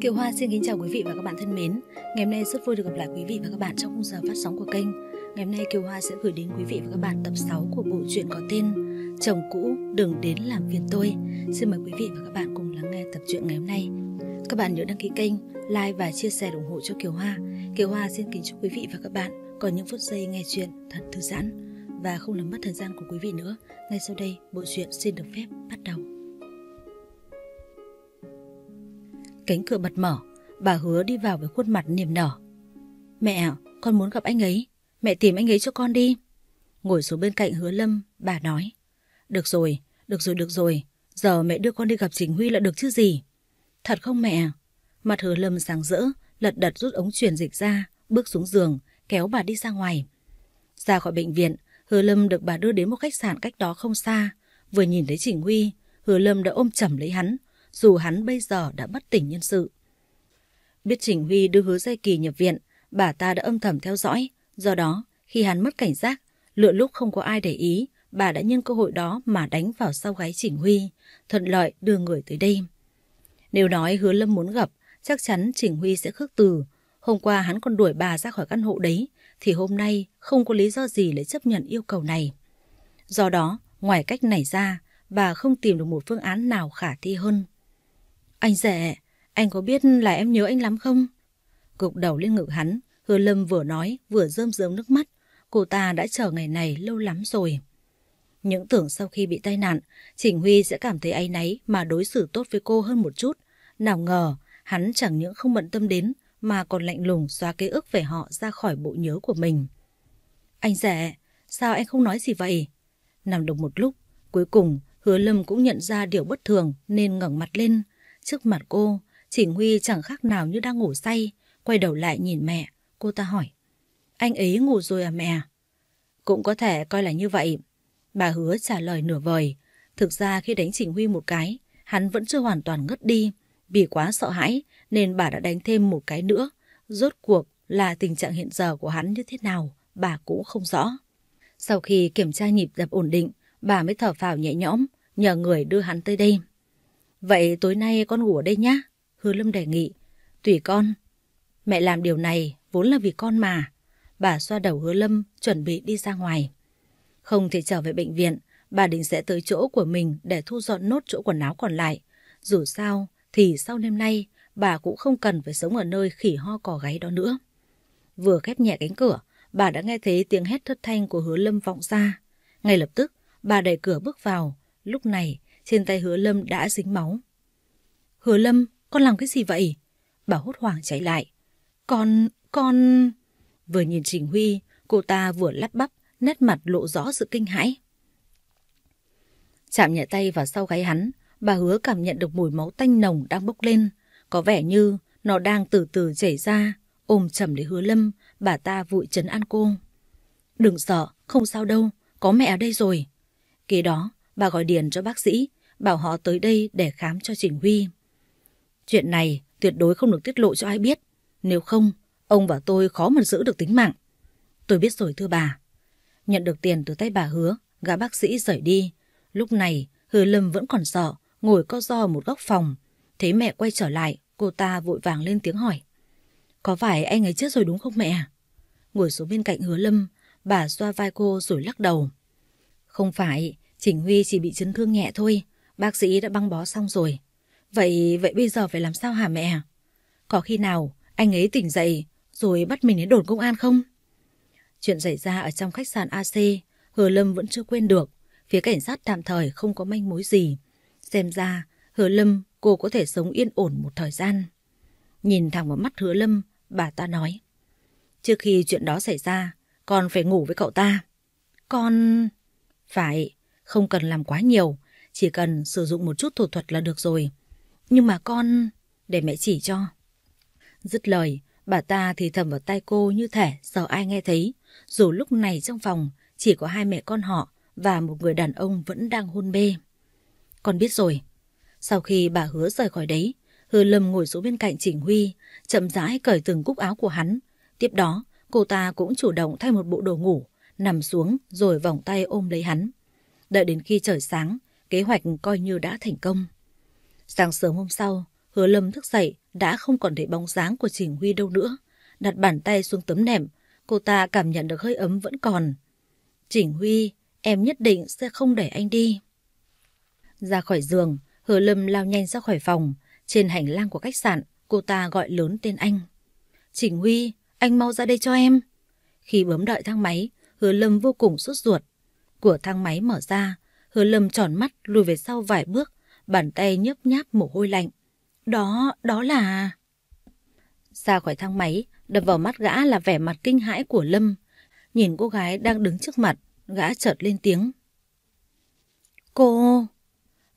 Kiều Hoa xin kính chào quý vị và các bạn thân mến. Ngày hôm nay rất vui được gặp lại quý vị và các bạn trong khung giờ phát sóng của kênh. Ngày hôm nay Kiều Hoa sẽ gửi đến quý vị và các bạn tập 6 của bộ truyện có tên Chồng cũ đừng đến làm phiền tôi. Xin mời quý vị và các bạn cùng lắng nghe tập truyện ngày hôm nay. Các bạn nhớ đăng ký kênh, like và chia sẻ ủng hộ cho Kiều Hoa. Kiều Hoa xin kính chúc quý vị và các bạn có những phút giây nghe chuyện thật thư giãn. Và không làm mất thời gian của quý vị nữa, ngay sau đây bộ truyện xin được phép bắt đầu. Cánh cửa bật mở, bà Hứa đi vào với khuôn mặt niềm nở. Mẹ, con muốn gặp anh ấy, mẹ tìm anh ấy cho con đi. Ngồi xuống bên cạnh Hứa Lâm, bà nói. Được rồi, giờ mẹ đưa con đi gặp Trình Huy là được chứ gì. Thật không mẹ? Mặt Hứa Lâm sáng rỡ, lật đật rút ống truyền dịch ra, bước xuống giường, kéo bà đi ra ngoài. Ra khỏi bệnh viện, Hứa Lâm được bà đưa đến một khách sạn cách đó không xa. Vừa nhìn thấy Trình Huy, Hứa Lâm đã ôm chầm lấy hắn, dù hắn bây giờ đã bất tỉnh nhân sự. Biết Trình Huy đưa Hứa Giai Kỳ nhập viện, bà ta đã âm thầm theo dõi. Do đó, khi hắn mất cảnh giác, lựa lúc không có ai để ý, bà đã nhân cơ hội đó mà đánh vào sau gáy Trình Huy, thuận lợi đưa người tới đây. Nếu nói Hứa Lâm muốn gặp, chắc chắn Trình Huy sẽ khước từ. Hôm qua hắn còn đuổi bà ra khỏi căn hộ đấy, thì hôm nay không có lý do gì để chấp nhận yêu cầu này. Do đó, ngoài cách này ra, bà không tìm được một phương án nào khả thi hơn. Anh rể, anh có biết là em nhớ anh lắm không? Gục đầu lên ngực hắn, Hứa Lâm vừa nói vừa rơm rớm nước mắt. Cô ta đã chờ ngày này lâu lắm rồi. Những tưởng sau khi bị tai nạn, Trình Huy sẽ cảm thấy áy náy mà đối xử tốt với cô hơn một chút. Nào ngờ, hắn chẳng những không bận tâm đến mà còn lạnh lùng xóa ký ức về họ ra khỏi bộ nhớ của mình. Anh rể, sao anh không nói gì vậy? Nằm được một lúc, cuối cùng Hứa Lâm cũng nhận ra điều bất thường nên ngẩng mặt lên. Trước mặt cô, Trình Huy chẳng khác nào như đang ngủ say. Quay đầu lại nhìn mẹ, cô ta hỏi. Anh ấy ngủ rồi à mẹ? Cũng có thể coi là như vậy. Bà Hứa trả lời nửa vời. Thực ra khi đánh Trình Huy một cái, hắn vẫn chưa hoàn toàn ngất đi. Vì quá sợ hãi nên bà đã đánh thêm một cái nữa. Rốt cuộc là tình trạng hiện giờ của hắn như thế nào, bà cũng không rõ. Sau khi kiểm tra nhịp đập ổn định, bà mới thở phào nhẹ nhõm, nhờ người đưa hắn tới đây. Vậy tối nay con ngủ ở đây nhá, Hứa Lâm đề nghị. Tùy con. Mẹ làm điều này vốn là vì con mà. Bà xoa đầu Hứa Lâm, chuẩn bị đi ra ngoài. Không thể trở về bệnh viện, bà định sẽ tới chỗ của mình để thu dọn nốt chỗ quần áo còn lại. Dù sao thì sau đêm nay, bà cũng không cần phải sống ở nơi khỉ ho cò gáy đó nữa. Vừa khép nhẹ cánh cửa, bà đã nghe thấy tiếng hét thất thanh của Hứa Lâm vọng ra. Ngay lập tức, bà đẩy cửa bước vào. Lúc này, trên tay Hứa Lâm đã dính máu. Hứa Lâm, con làm cái gì vậy? Bà hốt hoảng chạy lại. Con... Vừa nhìn Trình Huy, cô ta vừa lắp bắp, nét mặt lộ rõ sự kinh hãi. Chạm nhẹ tay vào sau gáy hắn, bà Hứa cảm nhận được mùi máu tanh nồng đang bốc lên. Có vẻ như nó đang từ từ chảy ra. Ôm chầm lấy Hứa Lâm, bà ta vội trấn an cô. Đừng sợ, không sao đâu, có mẹ ở đây rồi. Kế đó, bà gọi điện cho bác sĩ, bảo họ tới đây để khám cho Trình Huy. Chuyện này tuyệt đối không được tiết lộ cho ai biết. Nếu không, ông và tôi khó mà giữ được tính mạng. Tôi biết rồi thưa bà. Nhận được tiền từ tay bà Hứa, gã bác sĩ rời đi. Lúc này, Hứa Lâm vẫn còn sợ, ngồi co ro ở một góc phòng. Thấy mẹ quay trở lại, cô ta vội vàng lên tiếng hỏi. Có phải anh ấy chết rồi đúng không mẹ? Ngồi xuống bên cạnh Hứa Lâm, bà xoa vai cô rồi lắc đầu. Không phải, Trình Huy chỉ bị chấn thương nhẹ thôi. Bác sĩ đã băng bó xong rồi. Vậy bây giờ phải làm sao hả mẹ? Có khi nào anh ấy tỉnh dậy rồi bắt mình đến đồn công an không? Chuyện xảy ra ở trong khách sạn AC, Hứa Lâm vẫn chưa quên được. Phía cảnh sát tạm thời không có manh mối gì. Xem ra Hứa Lâm cô có thể sống yên ổn một thời gian. Nhìn thẳng vào mắt Hứa Lâm, bà ta nói. Trước khi chuyện đó xảy ra, con phải ngủ với cậu ta. Con... Phải, không cần làm quá nhiều, chỉ cần sử dụng một chút thủ thuật là được rồi. Nhưng mà con... Để mẹ chỉ cho. Dứt lời, bà ta thì thầm vào tai cô như thể sợ ai nghe thấy. Dù lúc này trong phòng chỉ có hai mẹ con họ và một người đàn ông vẫn đang hôn mê. Con biết rồi. Sau khi bà Hứa rời khỏi đấy, Hứa Lâm ngồi xuống bên cạnh Trình Huy, chậm rãi cởi từng cúc áo của hắn. Tiếp đó, cô ta cũng chủ động thay một bộ đồ ngủ, nằm xuống rồi vòng tay ôm lấy hắn. Đợi đến khi trời sáng, kế hoạch coi như đã thành công. Sáng sớm hôm sau, Hứa Lâm thức dậy đã không còn thấy bóng dáng của Chỉnh Huy đâu nữa. Đặt bàn tay xuống tấm nệm, cô ta cảm nhận được hơi ấm vẫn còn. Chỉnh Huy, em nhất định sẽ không để anh đi. Ra khỏi giường, Hứa Lâm lao nhanh ra khỏi phòng. Trên hành lang của khách sạn, cô ta gọi lớn tên anh. Chỉnh Huy, anh mau ra đây cho em. Khi bấm đợi thang máy, Hứa Lâm vô cùng sốt ruột. Cửa thang máy mở ra, Hứa Lâm tròn mắt lùi về sau vài bước, bàn tay nhớp nháp mồ hôi lạnh. Đó là... Ra khỏi thang máy, đập vào mắt gã là vẻ mặt kinh hãi của Lâm. Nhìn cô gái đang đứng trước mặt, gã chợt lên tiếng. Cô...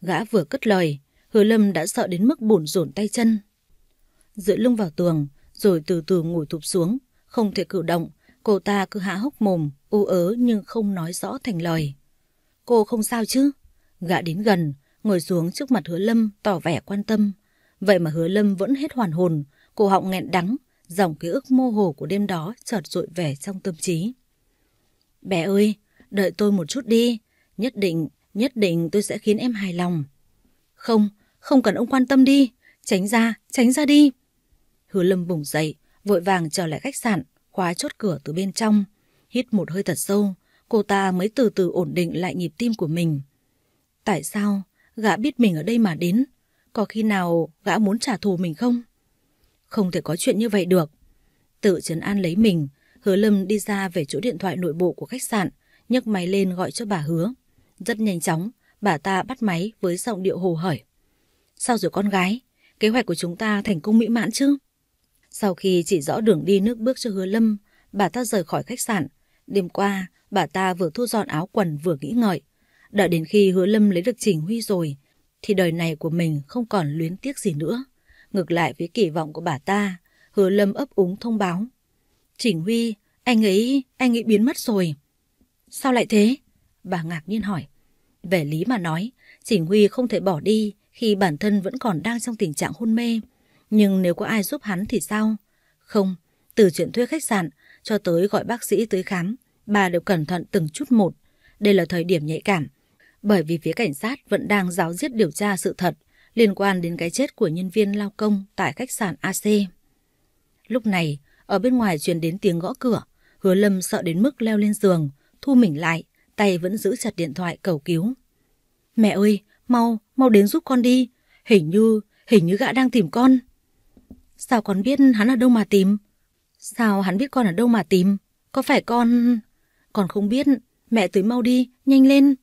Gã vừa cất lời, Hứa Lâm đã sợ đến mức bủn rủn tay chân. Dựa lưng vào tường, rồi từ từ ngồi thụp xuống, không thể cử động. Cô ta cứ há hốc mồm, ú ớ nhưng không nói rõ thành lời. Cô không sao chứ? Gã đến gần, ngồi xuống trước mặt Hứa Lâm, tỏ vẻ quan tâm. Vậy mà Hứa Lâm vẫn hết hoàn hồn, cổ họng nghẹn đắng, dòng ký ức mơ hồ của đêm đó chợt dội về trong tâm trí. Bé ơi, đợi tôi một chút đi, nhất định tôi sẽ khiến em hài lòng. Không cần ông quan tâm đi, tránh ra đi. Hứa Lâm bùng dậy, vội vàng trở lại khách sạn, khóa chốt cửa từ bên trong. Hít một hơi thật sâu, cô ta mới từ từ ổn định lại nhịp tim của mình. Tại sao gã biết mình ở đây mà đến? Có khi nào gã muốn trả thù mình không? Không thể có chuyện như vậy được. Tự trấn an lấy mình, Hứa Lâm đi ra về chỗ điện thoại nội bộ của khách sạn, nhấc máy lên gọi cho bà Hứa. Rất nhanh chóng, bà ta bắt máy với giọng điệu hồ hởi. Sao rồi con gái? Kế hoạch của chúng ta thành công mỹ mãn chứ? Sau khi chỉ rõ đường đi nước bước cho Hứa Lâm, bà ta rời khỏi khách sạn. Đêm qua, bà ta vừa thu dọn áo quần vừa nghĩ ngợi. Đợi đến khi Hứa Lâm lấy được Chỉnh Huy rồi, thì đời này của mình không còn luyến tiếc gì nữa. Ngược lại với kỳ vọng của bà ta, Hứa Lâm ấp úng thông báo. Chỉnh Huy, anh ấy biến mất rồi. Sao lại thế? Bà ngạc nhiên hỏi. Về lý mà nói, Chỉnh Huy không thể bỏ đi khi bản thân vẫn còn đang trong tình trạng hôn mê. Nhưng nếu có ai giúp hắn thì sao? Không, từ chuyện thuê khách sạn cho tới gọi bác sĩ tới khám, bà đều cẩn thận từng chút một. Đây là thời điểm nhạy cảm, bởi vì phía cảnh sát vẫn đang ráo riết điều tra sự thật liên quan đến cái chết của nhân viên lao công tại khách sạn AC. Lúc này, ở bên ngoài truyền đến tiếng gõ cửa. Hứa Lâm sợ đến mức leo lên giường, thu mình lại, tay vẫn giữ chặt điện thoại cầu cứu. Mẹ ơi, mau đến giúp con đi. Hình như gã đang tìm con. Sao con biết hắn ở đâu mà tìm? Sao hắn biết con ở đâu mà tìm? Có phải con... Con không biết, mẹ tới mau đi, nhanh lên.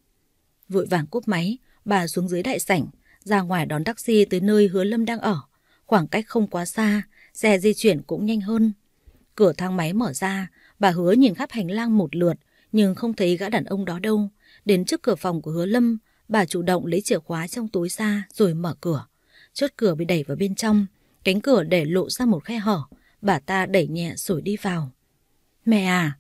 Vội vàng cúp máy, bà xuống dưới đại sảnh, ra ngoài đón taxi tới nơi Hứa Lâm đang ở. Khoảng cách không quá xa, xe di chuyển cũng nhanh hơn. Cửa thang máy mở ra, bà Hứa nhìn khắp hành lang một lượt, nhưng không thấy gã đàn ông đó đâu. Đến trước cửa phòng của Hứa Lâm, bà chủ động lấy chìa khóa trong túi ra rồi mở cửa. Chốt cửa bị đẩy vào bên trong, cánh cửa để lộ ra một khe hở. Bà ta đẩy nhẹ rồi đi vào. Mẹ à!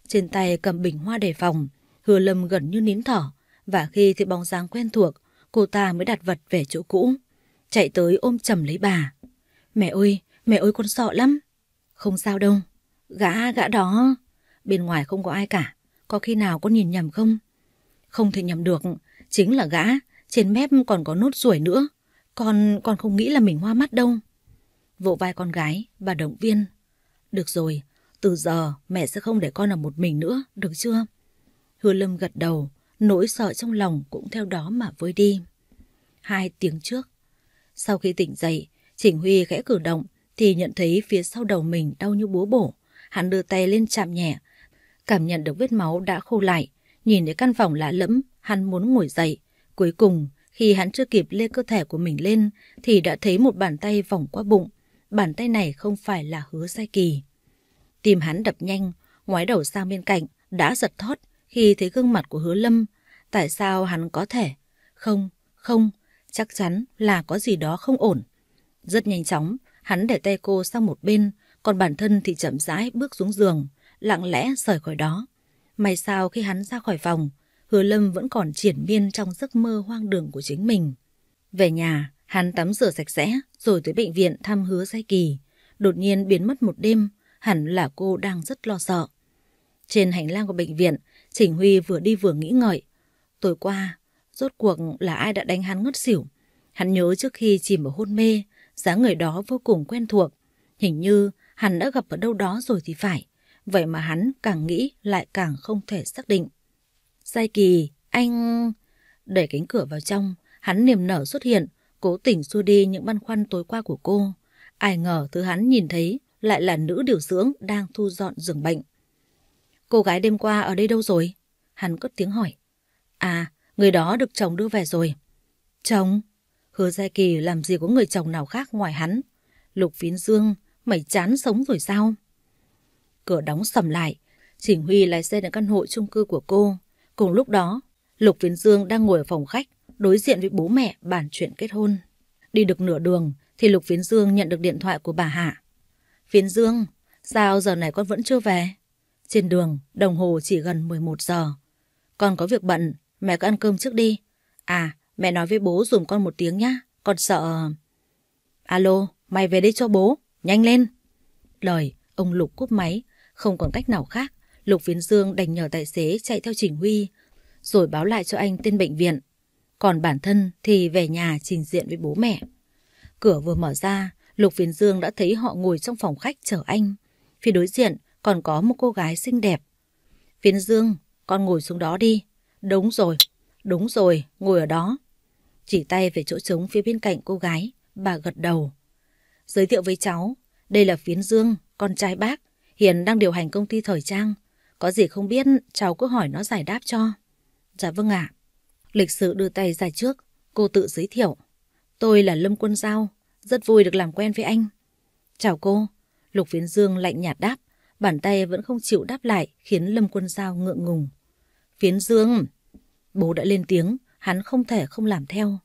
Trên tay cầm bình hoa đề phòng, Hứa Lâm gần như nín thở. Và khi thấy bóng dáng quen thuộc, cô ta mới đặt vật về chỗ cũ. Chạy tới ôm chầm lấy bà. Mẹ ơi con sợ lắm. Không sao đâu. Gã đó. Bên ngoài không có ai cả. Có khi nào con nhìn nhầm không? Không thể nhầm được. Chính là gã. Trên mép còn có nốt ruồi nữa. Con không nghĩ là mình hoa mắt đâu. Vỗ vai con gái, bà động viên. Được rồi, từ giờ mẹ sẽ không để con ở một mình nữa, được chưa? Hứa Lâm gật đầu, nỗi sợ trong lòng cũng theo đó mà vơi đi. 2 tiếng trước, sau khi tỉnh dậy, Chỉnh Huy khẽ cử động thì nhận thấy phía sau đầu mình đau như búa bổ. Hắn đưa tay lên chạm nhẹ, cảm nhận được vết máu đã khô lại. Nhìn thấy căn phòng lạ lẫm, hắn muốn ngồi dậy. Cuối cùng, khi hắn chưa kịp lê cơ thể của mình lên thì đã thấy một bàn tay vòng qua bụng. Bàn tay này không phải là Hứa Sai Kỳ. Tim hắn đập nhanh, ngoái đầu sang bên cạnh, đã giật thót khi thấy gương mặt của Hứa Lâm. Tại sao hắn có thể? Không, chắc chắn là có gì đó không ổn. Rất nhanh chóng, hắn để tay cô sang một bên, còn bản thân thì chậm rãi bước xuống giường, lặng lẽ rời khỏi đó. May sao khi hắn ra khỏi phòng, Hứa Lâm vẫn còn triền miên trong giấc mơ hoang đường của chính mình. Về nhà, hắn tắm rửa sạch sẽ rồi tới bệnh viện thăm Hứa Sai Kỳ. Đột nhiên biến mất một đêm, hẳn là cô đang rất lo sợ. Trên hành lang của bệnh viện, Chỉnh Huy vừa đi vừa nghĩ ngợi. Tối qua, rốt cuộc là ai đã đánh hắn ngất xỉu? Hắn nhớ trước khi chìm vào hôn mê, dáng người đó vô cùng quen thuộc. Hình như hắn đã gặp ở đâu đó rồi thì phải. Vậy mà hắn càng nghĩ lại càng không thể xác định. Giai Kỳ, anh... Đẩy cánh cửa vào trong, hắn niềm nở xuất hiện, cố tình xua đi những băn khoăn tối qua của cô. Ai ngờ thứ hắn nhìn thấy lại là nữ điều dưỡng đang thu dọn giường bệnh. Cô gái đêm qua ở đây đâu rồi? Hắn cất tiếng hỏi. À, người đó được chồng đưa về rồi. Chồng? Hứa Giai Kỳ làm gì có người chồng nào khác ngoài hắn? Lục Phiến Dương, mày chán sống rồi sao? Cửa đóng sầm lại, Trình Huy lái xe đến căn hộ chung cư của cô. Cùng lúc đó, Lục Phiến Dương đang ngồi ở phòng khách, đối diện với bố mẹ bàn chuyện kết hôn. Đi được nửa đường thì Lục Phiến Dương nhận được điện thoại của bà Hạ. Phiến Dương, sao giờ này con vẫn chưa về? Trên đường, đồng hồ chỉ gần 11 giờ. Con có việc bận, mẹ cứ ăn cơm trước đi. À, mẹ nói với bố dùm con một tiếng nhá, con sợ... Alo, mày về đây cho bố, nhanh lên. Lời, ông Lục cúp máy, không còn cách nào khác. Lục Phiến Dương đành nhờ tài xế chạy theo Trình Huy, rồi báo lại cho anh tên bệnh viện. Còn bản thân thì về nhà trình diện với bố mẹ. Cửa vừa mở ra, Lục Phiến Dương đã thấy họ ngồi trong phòng khách chờ anh. Phía đối diện còn có một cô gái xinh đẹp. Phiến Dương, con ngồi xuống đó đi. Đúng rồi, ngồi ở đó. Chỉ tay về chỗ trống phía bên cạnh cô gái, bà gật đầu. Giới thiệu với cháu, đây là Phiến Dương, con trai bác, hiện đang điều hành công ty thời trang. Có gì không biết, cháu cứ hỏi nó giải đáp cho. Dạ vâng ạ. Lịch sự đưa tay ra trước, cô tự giới thiệu. Tôi là Lâm Quân Giao, rất vui được làm quen với anh. Chào cô. Lục Phiến Dương lạnh nhạt đáp, bàn tay vẫn không chịu đáp lại khiến Lâm Quân Giao ngượng ngùng. Phiến Dương. Bố đã lên tiếng, hắn không thể không làm theo.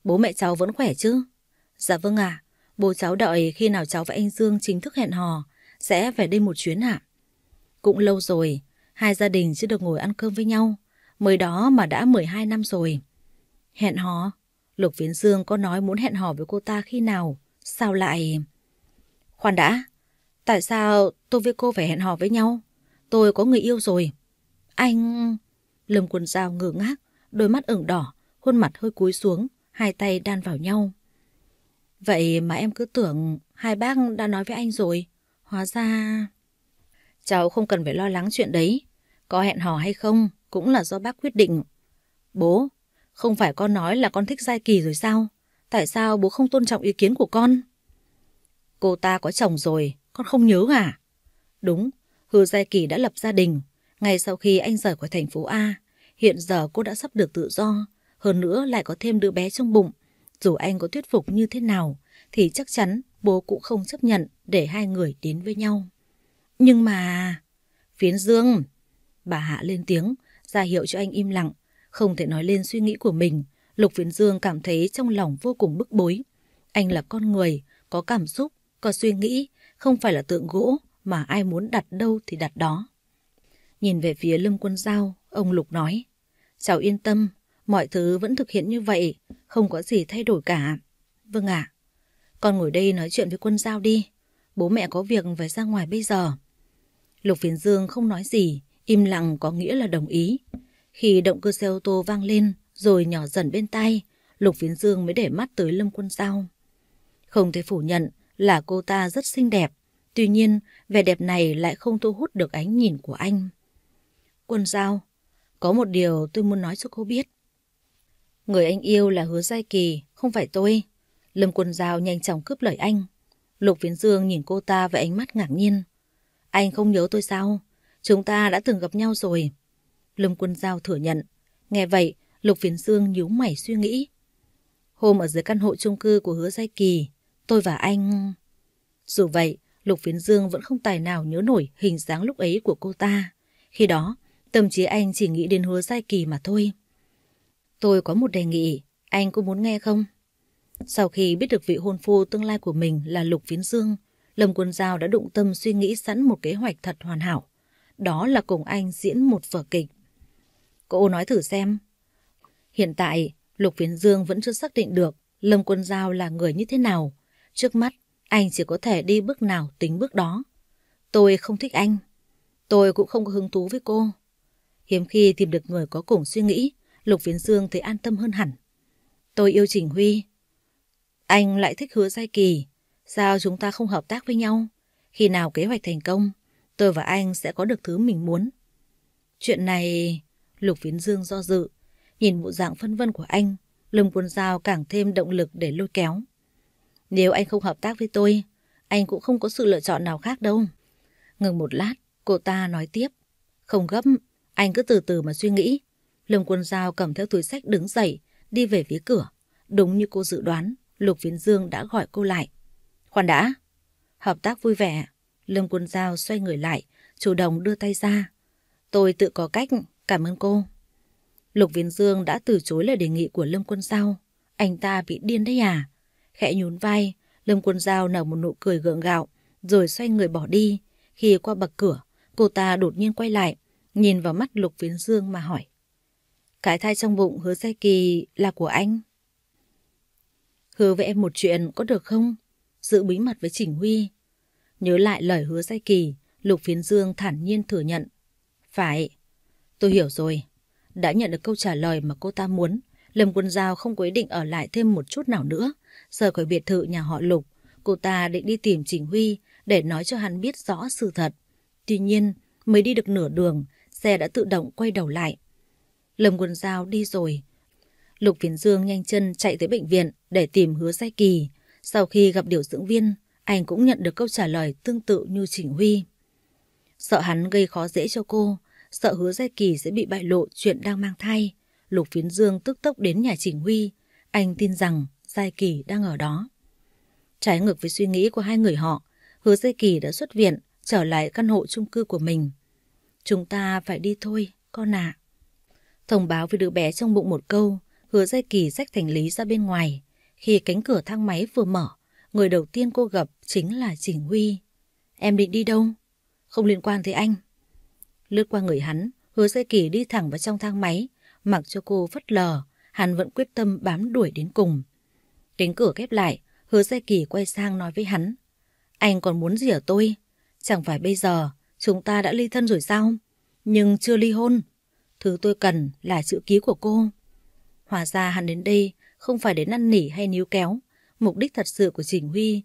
Bố mẹ cháu vẫn khỏe chứ? Dạ vâng ạ. Bố cháu đợi khi nào cháu và anh Dương chính thức hẹn hò, sẽ về đây một chuyến ạ. Cũng lâu rồi, hai gia đình chưa được ngồi ăn cơm với nhau. Mới đó mà đã 12 năm rồi. Hẹn hò? Lục Phiến Dương có nói muốn hẹn hò với cô ta khi nào? Sao lại... Khoan đã, tại sao tôi với cô phải hẹn hò với nhau? Tôi có người yêu rồi. Anh... Lâm Quân Giao ngơ ngác, đôi mắt ửng đỏ, khuôn mặt hơi cúi xuống, hai tay đan vào nhau. Vậy mà em cứ tưởng hai bác đã nói với anh rồi. Hóa ra... Cháu không cần phải lo lắng chuyện đấy. Có hẹn hò hay không cũng là do bác quyết định. Bố, không phải con nói là con thích Giai Kỳ rồi sao? Tại sao bố không tôn trọng ý kiến của con? Cô ta có chồng rồi, con không nhớ à? Đúng, Hứa Giai Kỳ đã lập gia đình. Ngay sau khi anh rời khỏi thành phố A, hiện giờ cô đã sắp được tự do. Hơn nữa lại có thêm đứa bé trong bụng. Dù anh có thuyết phục như thế nào, thì chắc chắn bố cũng không chấp nhận để hai người đến với nhau. Nhưng mà... Phiến Dương... Bà Hạ lên tiếng, ra hiệu cho anh im lặng. Không thể nói lên suy nghĩ của mình. Lục Phiến Dương cảm thấy trong lòng vô cùng bức bối. Anh là con người, có cảm xúc, có suy nghĩ, không phải là tượng gỗ mà ai muốn đặt đâu thì đặt đó. Nhìn về phía Lâm Quân Giao, ông Lục nói. Cháu yên tâm, mọi thứ vẫn thực hiện như vậy, không có gì thay đổi cả. Vâng ạ. Con ngồi đây nói chuyện với Quân Giao đi. Bố mẹ có việc phải ra ngoài bây giờ. Lục Phiến Dương không nói gì, im lặng có nghĩa là đồng ý. Khi động cơ xe ô tô vang lên rồi nhỏ dần bên tai, Lục Phiến Dương mới để mắt tới Lâm Quân Giao. Không thể phủ nhận là cô ta rất xinh đẹp. Tuy nhiên, vẻ đẹp này lại không thu hút được ánh nhìn của anh. Quân Giao, có một điều tôi muốn nói cho cô biết. Người anh yêu là Hứa Giai Kỳ, không phải tôi. Lâm Quân Giao nhanh chóng cướp lời anh. Lục Phiến Dương nhìn cô ta với ánh mắt ngạc nhiên. Anh không nhớ tôi sao? Chúng ta đã từng gặp nhau rồi. Lâm Quân Giao thừa nhận. Nghe vậy, Lục Phiến Dương nhíu mày suy nghĩ. Hôm ở dưới căn hộ chung cư của Hứa Giai Kỳ, tôi và anh... Dù vậy, Lục Phiến Dương vẫn không tài nào nhớ nổi hình dáng lúc ấy của cô ta. Khi đó, tâm trí anh chỉ nghĩ đến Hứa Giai Kỳ mà thôi. Tôi có một đề nghị, anh có muốn nghe không? Sau khi biết được vị hôn phu tương lai của mình là Lục Phiến Dương, Lâm Quân Giao đã động tâm suy nghĩ sẵn một kế hoạch thật hoàn hảo. Đó là cùng anh diễn một vở kịch. Cô nói thử xem. Hiện tại, Lục Phiến Dương vẫn chưa xác định được Lâm Quân Giao là người như thế nào. Trước mắt, anh chỉ có thể đi bước nào tính bước đó. Tôi không thích anh. Tôi cũng không có hứng thú với cô. Hiếm khi tìm được người có cùng suy nghĩ, Lục Phiến Dương thấy an tâm hơn hẳn. Tôi yêu Trình Huy. Anh lại thích Hứa Giai Kỳ. Sao chúng ta không hợp tác với nhau? Khi nào kế hoạch thành công, tôi và anh sẽ có được thứ mình muốn. Chuyện này... Lục Viễn Dương do dự. Nhìn bộ dạng phân vân của anh, Lâm Quân Dao càng thêm động lực để lôi kéo. Nếu anh không hợp tác với tôi, anh cũng không có sự lựa chọn nào khác đâu. Ngừng một lát, cô ta nói tiếp. Không gấp, anh cứ từ từ mà suy nghĩ. Lâm Quân Dao cầm theo túi xách đứng dậy, đi về phía cửa. Đúng như cô dự đoán, Lục Viễn Dương đã gọi cô lại. Khoan đã. Hợp tác vui vẻ. Lâm Quân Dao xoay người lại, chủ động đưa tay ra. Tôi tự có cách, cảm ơn cô. Lục Viễn Dương đã từ chối lời đề nghị của Lâm Quân Dao. Anh ta bị điên đấy à? Khẽ nhún vai, Lâm Quân Dao nở một nụ cười gượng gạo, rồi xoay người bỏ đi. Khi qua bậc cửa, cô ta đột nhiên quay lại, nhìn vào mắt Lục Viễn Dương mà hỏi. Cái thai trong bụng Hứa Giai Kỳ là của anh? Hứa với em một chuyện có được không? Giữ bí mật với Chỉnh Huy. Nhớ lại lời Hứa Giai Kỳ, Lục Viễn Dương thản nhiên thừa nhận. Phải, tôi hiểu rồi. Đã nhận được câu trả lời mà cô ta muốn, Lâm Quân Dao không có ý định ở lại thêm một chút nào nữa. Rời khỏi biệt thự nhà họ Lục, cô ta định đi tìm Chỉnh Huy để nói cho hắn biết rõ sự thật. Tuy nhiên, mới đi được nửa đường, xe đã tự động quay đầu lại. Lâm Quân Dao đi rồi. Lục Viễn Dương nhanh chân chạy tới bệnh viện để tìm Hứa Giai Kỳ. Sau khi gặp điều dưỡng viên, anh cũng nhận được câu trả lời tương tự như Chỉnh Huy. Sợ hắn gây khó dễ cho cô, sợ Hứa Giai Kỳ sẽ bị bại lộ chuyện đang mang thai, Lục Viễn Dương tức tốc đến nhà Chỉnh Huy. Anh tin rằng Giai Kỳ đang ở đó. Trái ngược với suy nghĩ của hai người họ, Hứa Giai Kỳ đã xuất viện, trở lại căn hộ chung cư của mình. Chúng ta phải đi thôi, con ạ. Thông báo với đứa bé trong bụng một câu, Hứa Giai Kỳ xách hành lý ra bên ngoài. Khi cánh cửa thang máy vừa mở, người đầu tiên cô gặp chính là Chỉnh Huy. Em định đi đâu? Không liên quan tới anh. Lướt qua người hắn, Hứa Giai Kỳ đi thẳng vào trong thang máy, mặc cho cô phớt lờ, hắn vẫn quyết tâm bám đuổi đến cùng. Cánh cửa khép lại, Hứa Giai Kỳ quay sang nói với hắn. Anh còn muốn gì ở tôi? Chẳng phải bây giờ chúng ta đã ly thân rồi sao? Nhưng chưa ly hôn. Thứ tôi cần là chữ ký của cô. Hóa ra hắn đến đây không phải để năn nỉ hay níu kéo. Mục đích thật sự của Chỉnh Huy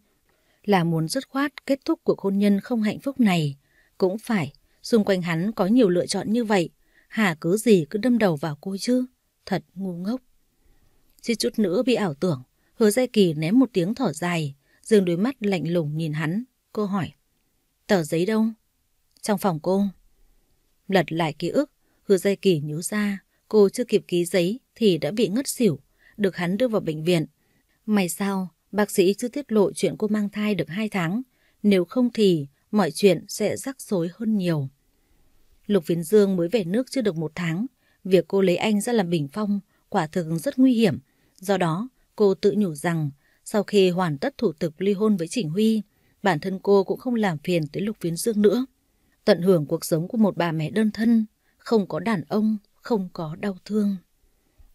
là muốn dứt khoát kết thúc cuộc hôn nhân không hạnh phúc này. Cũng phải, xung quanh hắn có nhiều lựa chọn như vậy. Hà cứ gì cứ đâm đầu vào cô chứ. Thật ngu ngốc. Chỉ chút nữa bị ảo tưởng, Hứa Giai Kỳ ném một tiếng thở dài, dường đôi mắt lạnh lùng nhìn hắn. Cô hỏi, tờ giấy đâu? Trong phòng cô. Lật lại ký ức, Hứa Giai Kỳ nhớ ra cô chưa kịp ký giấy thì đã bị ngất xỉu, được hắn đưa vào bệnh viện. May sao bác sĩ chưa tiết lộ chuyện cô mang thai được 2 tháng, nếu không thì mọi chuyện sẽ rắc rối hơn nhiều. Lục Viễn Dương mới về nước chưa được 1 tháng, việc cô lấy anh ra làm bình phong quả thực rất nguy hiểm. Do đó cô tự nhủ rằng sau khi hoàn tất thủ tục ly hôn với Chỉnh Huy, bản thân cô cũng không làm phiền tới Lục Viễn Dương nữa. Tận hưởng cuộc sống của một bà mẹ đơn thân, không có đàn ông, không có đau thương.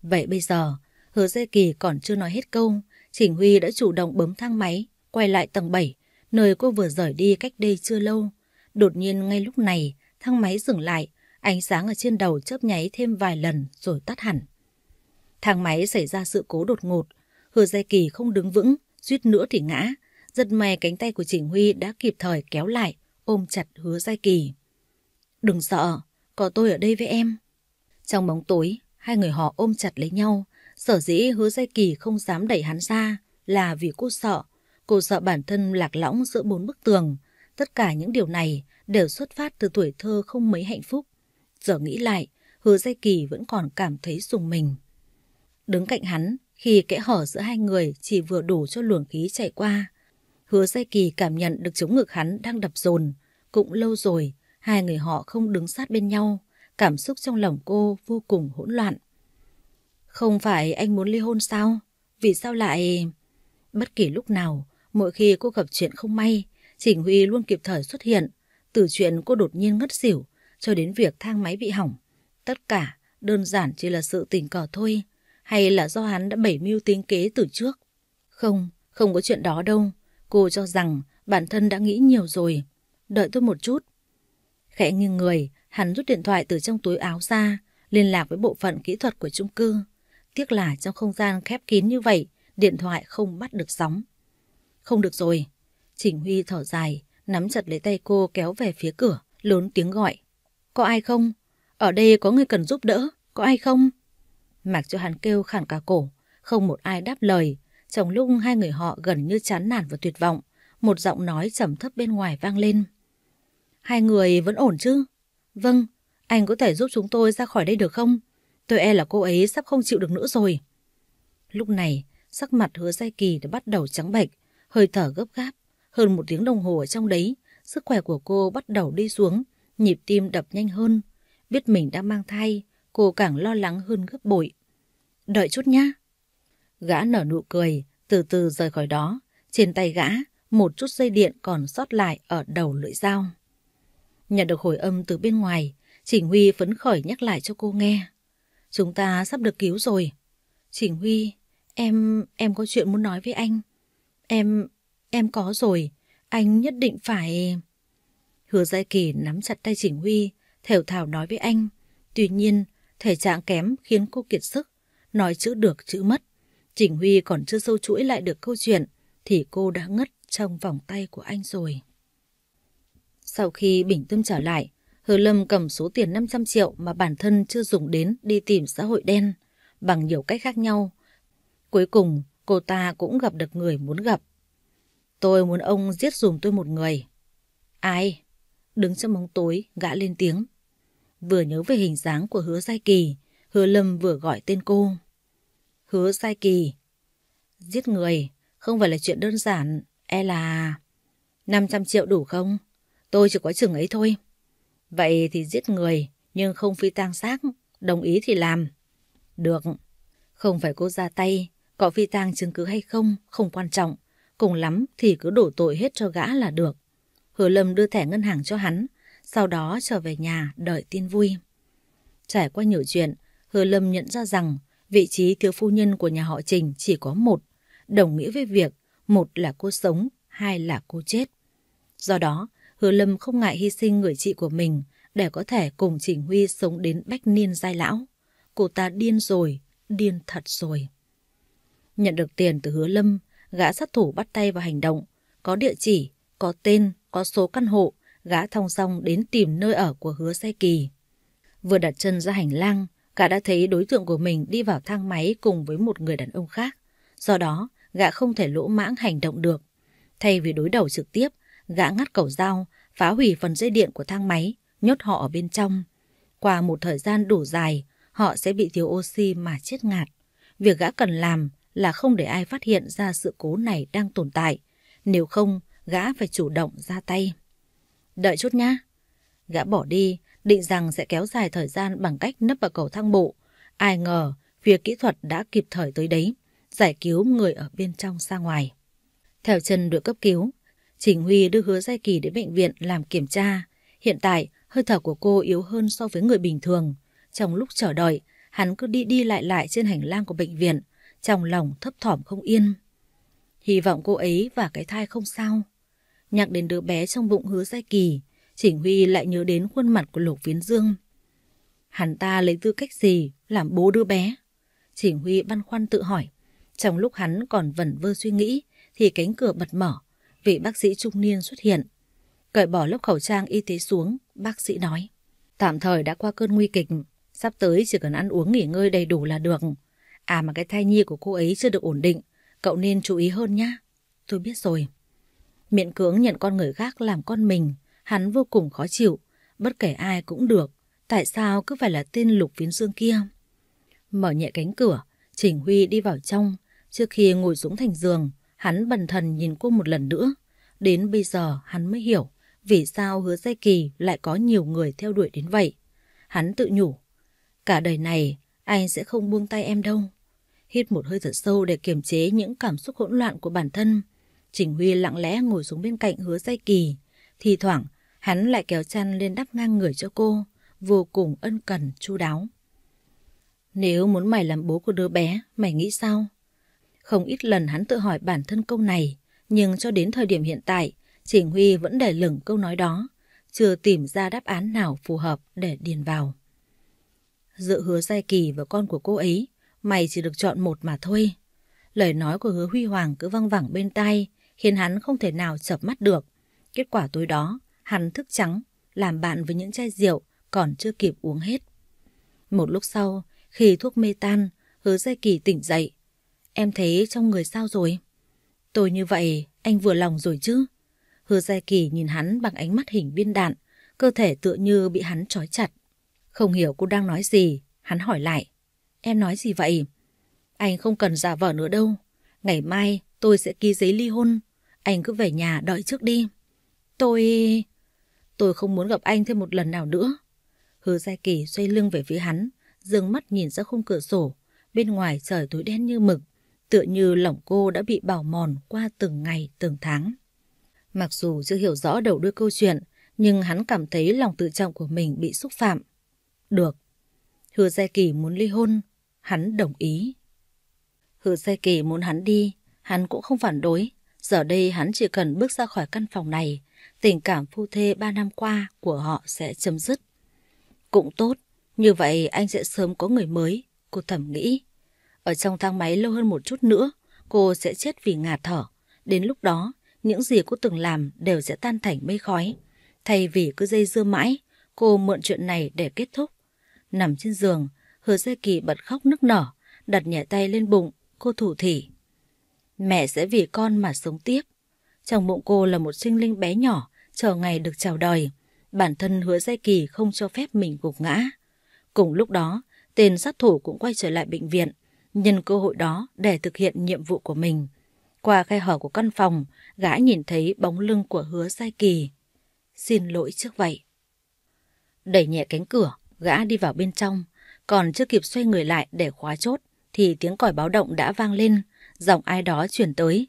Vậy bây giờ, Hứa Giai Kỳ còn chưa nói hết câu, Chỉnh Huy đã chủ động bấm thang máy, quay lại tầng 7, nơi cô vừa rời đi cách đây chưa lâu. Đột nhiên ngay lúc này, thang máy dừng lại, ánh sáng ở trên đầu chớp nháy thêm vài lần rồi tắt hẳn. Thang máy xảy ra sự cố đột ngột, Hứa Giai Kỳ không đứng vững, suýt nữa thì ngã. Rất may cánh tay của Chỉnh Huy đã kịp thời kéo lại, ôm chặt Hứa Giai Kỳ. Đừng sợ, có tôi ở đây với em. Trong bóng tối, hai người họ ôm chặt lấy nhau. Sở dĩ Hứa Giai Kỳ không dám đẩy hắn ra là vì cô sợ. Cô sợ bản thân lạc lõng giữa 4 bức tường. Tất cả những điều này đều xuất phát từ tuổi thơ không mấy hạnh phúc. Giờ nghĩ lại, Hứa Giai Kỳ vẫn còn cảm thấy rùng mình. Đứng cạnh hắn, khi kẽ hở giữa hai người chỉ vừa đủ cho luồng khí chạy qua, Hứa Giai Kỳ cảm nhận được chống ngực hắn đang đập dồn. Cũng lâu rồi, hai người họ không đứng sát bên nhau. Cảm xúc trong lòng cô vô cùng hỗn loạn. Không phải anh muốn ly hôn sao? Vì sao lại... Bất kỳ lúc nào, mỗi khi cô gặp chuyện không may, Chỉnh Huy luôn kịp thời xuất hiện. Từ chuyện cô đột nhiên ngất xỉu cho đến việc thang máy bị hỏng. Tất cả đơn giản chỉ là sự tình cờ thôi. Hay là do hắn đã bày mưu tính kế từ trước? Không có chuyện đó đâu. Cô cho rằng bản thân đã nghĩ nhiều rồi. Đợi tôi một chút. Khẽ nghiêng người, hắn rút điện thoại từ trong túi áo ra, liên lạc với bộ phận kỹ thuật của chung cư. Tiếc là trong không gian khép kín như vậy Điện thoại không bắt được sóng. Không được rồi. Chỉnh Huy thở dài, nắm chặt lấy tay cô kéo về phía cửa, lớn tiếng gọi. Có ai không? Ở đây có người cần giúp đỡ, có ai không? Mặc cho hắn kêu khản cả cổ, không một ai đáp lời. Trong lúc hai người họ gần như chán nản và tuyệt vọng, một giọng nói trầm thấp bên ngoài vang lên. Hai người vẫn ổn chứ? Vâng, anh có thể giúp chúng tôi ra khỏi đây được không? Tôi e là cô ấy sắp không chịu được nữa rồi. Lúc này, sắc mặt Hứa Giai Kỳ đã bắt đầu trắng bệch, hơi thở gấp gáp. Hơn 1 tiếng đồng hồ ở trong đấy, sức khỏe của cô bắt đầu đi xuống, nhịp tim đập nhanh hơn. Biết mình đang mang thai, cô càng lo lắng hơn gấp bội. Đợi chút nhá. Gã nở nụ cười, từ từ rời khỏi đó. Trên tay gã, một chút dây điện còn sót lại ở đầu lưỡi dao. Nhận được hồi âm từ bên ngoài, Chỉnh Huy phấn khởi nhắc lại cho cô nghe. Chúng ta sắp được cứu rồi. Chỉnh Huy, em có chuyện muốn nói với anh. Em có rồi, anh nhất định phải... Hứa Giai Kỳ nắm chặt tay Chỉnh Huy, thều thào nói với anh. Tuy nhiên, thể trạng kém khiến cô kiệt sức, nói chữ được chữ mất. Chỉnh Huy còn chưa sâu chuỗi lại được câu chuyện, thì cô đã ngất trong vòng tay của anh rồi. Sau khi bình tâm trở lại, Hứa Lâm cầm số tiền 500 triệu mà bản thân chưa dùng đến đi tìm xã hội đen. Bằng nhiều cách khác nhau, cuối cùng cô ta cũng gặp được người muốn gặp. Tôi muốn ông giết dùm tôi một người. Ai? Đứng trong bóng tối, gã lên tiếng. Vừa nhớ về hình dáng của Hứa Giai Kỳ, Hứa Lâm vừa gọi tên cô. Hứa Giai Kỳ. Giết người không phải là chuyện đơn giản, e là... 500 triệu đủ không? Tôi chỉ có chừng ấy thôi. Vậy thì giết người nhưng không phi tang xác, đồng ý thì làm. Được. Không phải cô ra tay, có phi tang chứng cứ hay không, không quan trọng. Cùng lắm thì cứ đổ tội hết cho gã là được. Hứa Lâm đưa thẻ ngân hàng cho hắn, sau đó trở về nhà đợi tin vui. Trải qua nhiều chuyện, Hứa Lâm nhận ra rằng vị trí thiếu phu nhân của nhà họ Trình chỉ có một, đồng nghĩa với việc một là cô sống, hai là cô chết. Do đó, Hứa Lâm không ngại hy sinh người chị của mình để có thể cùng Chỉnh Huy sống đến bách niên giai lão. Cô ta điên rồi, điên thật rồi. Nhận được tiền từ Hứa Lâm, gã sát thủ bắt tay vào hành động. Có địa chỉ, có tên, có số căn hộ, gã thong dong đến tìm nơi ở của Hứa Giai Kỳ. Vừa đặt chân ra hành lang, gã đã thấy đối tượng của mình đi vào thang máy cùng với một người đàn ông khác. Do đó, gã không thể lỗ mãng hành động được. Thay vì đối đầu trực tiếp, gã ngắt cầu dao, phá hủy phần dây điện của thang máy, nhốt họ ở bên trong. Qua một thời gian đủ dài, họ sẽ bị thiếu oxy mà chết ngạt. Việc gã cần làm là không để ai phát hiện ra sự cố này đang tồn tại. Nếu không, gã phải chủ động ra tay. Đợi chút nhá. Gã bỏ đi, định rằng sẽ kéo dài thời gian bằng cách nấp vào cầu thang bộ. Ai ngờ, phía kỹ thuật đã kịp thời tới đấy, giải cứu người ở bên trong ra ngoài. Theo chân đội cấp cứu, Chỉnh Huy đưa Hứa Giai Kỳ đến bệnh viện làm kiểm tra. Hiện tại, hơi thở của cô yếu hơn so với người bình thường. Trong lúc chờ đợi, hắn cứ đi đi lại trên hành lang của bệnh viện, trong lòng thấp thỏm không yên. Hy vọng cô ấy và cái thai không sao. Nhắc đến đứa bé trong bụng Hứa Giai Kỳ, Chỉnh Huy lại nhớ đến khuôn mặt của Lục Viễn Dương. Hắn ta lấy tư cách gì làm bố đứa bé? Chỉnh Huy băn khoăn tự hỏi. Trong lúc hắn còn vẩn vơ suy nghĩ, thì cánh cửa bật mở, vị bác sĩ trung niên xuất hiện. Cởi bỏ lớp khẩu trang y tế xuống, bác sĩ nói. Tạm thời đã qua cơn nguy kịch, sắp tới chỉ cần ăn uống nghỉ ngơi đầy đủ là được. À mà cái thai nhi của cô ấy chưa được ổn định, cậu nên chú ý hơn nhá. Tôi biết rồi. Miễn cưỡng nhận con người khác làm con mình, hắn vô cùng khó chịu. Bất kể ai cũng được, tại sao cứ phải là tên Lục Viễn Dương kia? Mở nhẹ cánh cửa, Chỉnh Huy đi vào trong. Trước khi ngồi xuống thành giường, hắn bần thần nhìn cô một lần nữa. Đến bây giờ hắn mới hiểu vì sao Hứa Giai Kỳ lại có nhiều người theo đuổi đến vậy. Hắn tự nhủ, cả đời này anh sẽ không buông tay em đâu. Hít một hơi thật sâu để kiềm chế những cảm xúc hỗn loạn của bản thân. Chỉnh Huy lặng lẽ ngồi xuống bên cạnh Hứa Giai Kỳ. Thì thoảng hắn lại kéo chăn lên đắp ngang người cho cô, vô cùng ân cần chu đáo. Nếu muốn mày làm bố của đứa bé, mày nghĩ sao? Không ít lần hắn tự hỏi bản thân câu này, nhưng cho đến thời điểm hiện tại, Chỉnh Huy vẫn để lửng câu nói đó, chưa tìm ra đáp án nào phù hợp để điền vào. Giữa Hứa Giai Kỳ và con của cô ấy, mày chỉ được chọn một mà thôi. Lời nói của Hứa Huy Hoàng cứ văng vẳng bên tai, khiến hắn không thể nào chợp mắt được. Kết quả tối đó, hắn thức trắng, làm bạn với những chai rượu còn chưa kịp uống hết. Một lúc sau, khi thuốc mê tan, Hứa Giai Kỳ tỉnh dậy. Em thấy trong người sao rồi? Tôi như vậy, anh vừa lòng rồi chứ? Hứa Giai Kỳ nhìn hắn bằng ánh mắt hình viên đạn, cơ thể tựa như bị hắn trói chặt. Không hiểu cô đang nói gì, hắn hỏi lại. Em nói gì vậy? Anh không cần giả vờ nữa đâu. Ngày mai tôi sẽ ký giấy ly hôn. Anh cứ về nhà đợi trước đi. Tôi không muốn gặp anh thêm một lần nào nữa. Hứa Giai Kỳ xoay lưng về phía hắn, dương mắt nhìn ra khung cửa sổ. Bên ngoài trời tối đen như mực, tựa như lòng cô đã bị bào mòn qua từng ngày từng tháng. Mặc dù chưa hiểu rõ đầu đuôi câu chuyện, nhưng hắn cảm thấy lòng tự trọng của mình bị xúc phạm. Được. Hứa Giai Kỳ muốn ly hôn, hắn đồng ý. Hứa Giai Kỳ muốn hắn đi, hắn cũng không phản đối. Giờ đây hắn chỉ cần bước ra khỏi căn phòng này, tình cảm phu thê 3 năm qua của họ sẽ chấm dứt. Cũng tốt, như vậy anh sẽ sớm có người mới, cô thầm nghĩ. Ở trong thang máy lâu hơn một chút nữa, cô sẽ chết vì ngạt thở. Đến lúc đó, những gì cô từng làm đều sẽ tan thành mây khói. Thay vì cứ dây dưa mãi, cô mượn chuyện này để kết thúc. Nằm trên giường, Hứa Giai Kỳ bật khóc nức nở, đặt nhẹ tay lên bụng, cô thủ thỉ. Mẹ sẽ vì con mà sống tiếp. Trong bụng cô là một sinh linh bé nhỏ, chờ ngày được chào đời. Bản thân Hứa Giai Kỳ không cho phép mình gục ngã. Cùng lúc đó, tên sát thủ cũng quay trở lại bệnh viện, nhân cơ hội đó để thực hiện nhiệm vụ của mình. Qua khe hở của căn phòng, gã nhìn thấy bóng lưng của Hứa Giai Kỳ. Xin lỗi trước vậy. Đẩy nhẹ cánh cửa, gã đi vào bên trong. Còn chưa kịp xoay người lại để khóa chốt, thì tiếng còi báo động đã vang lên. Giọng ai đó chuyển tới.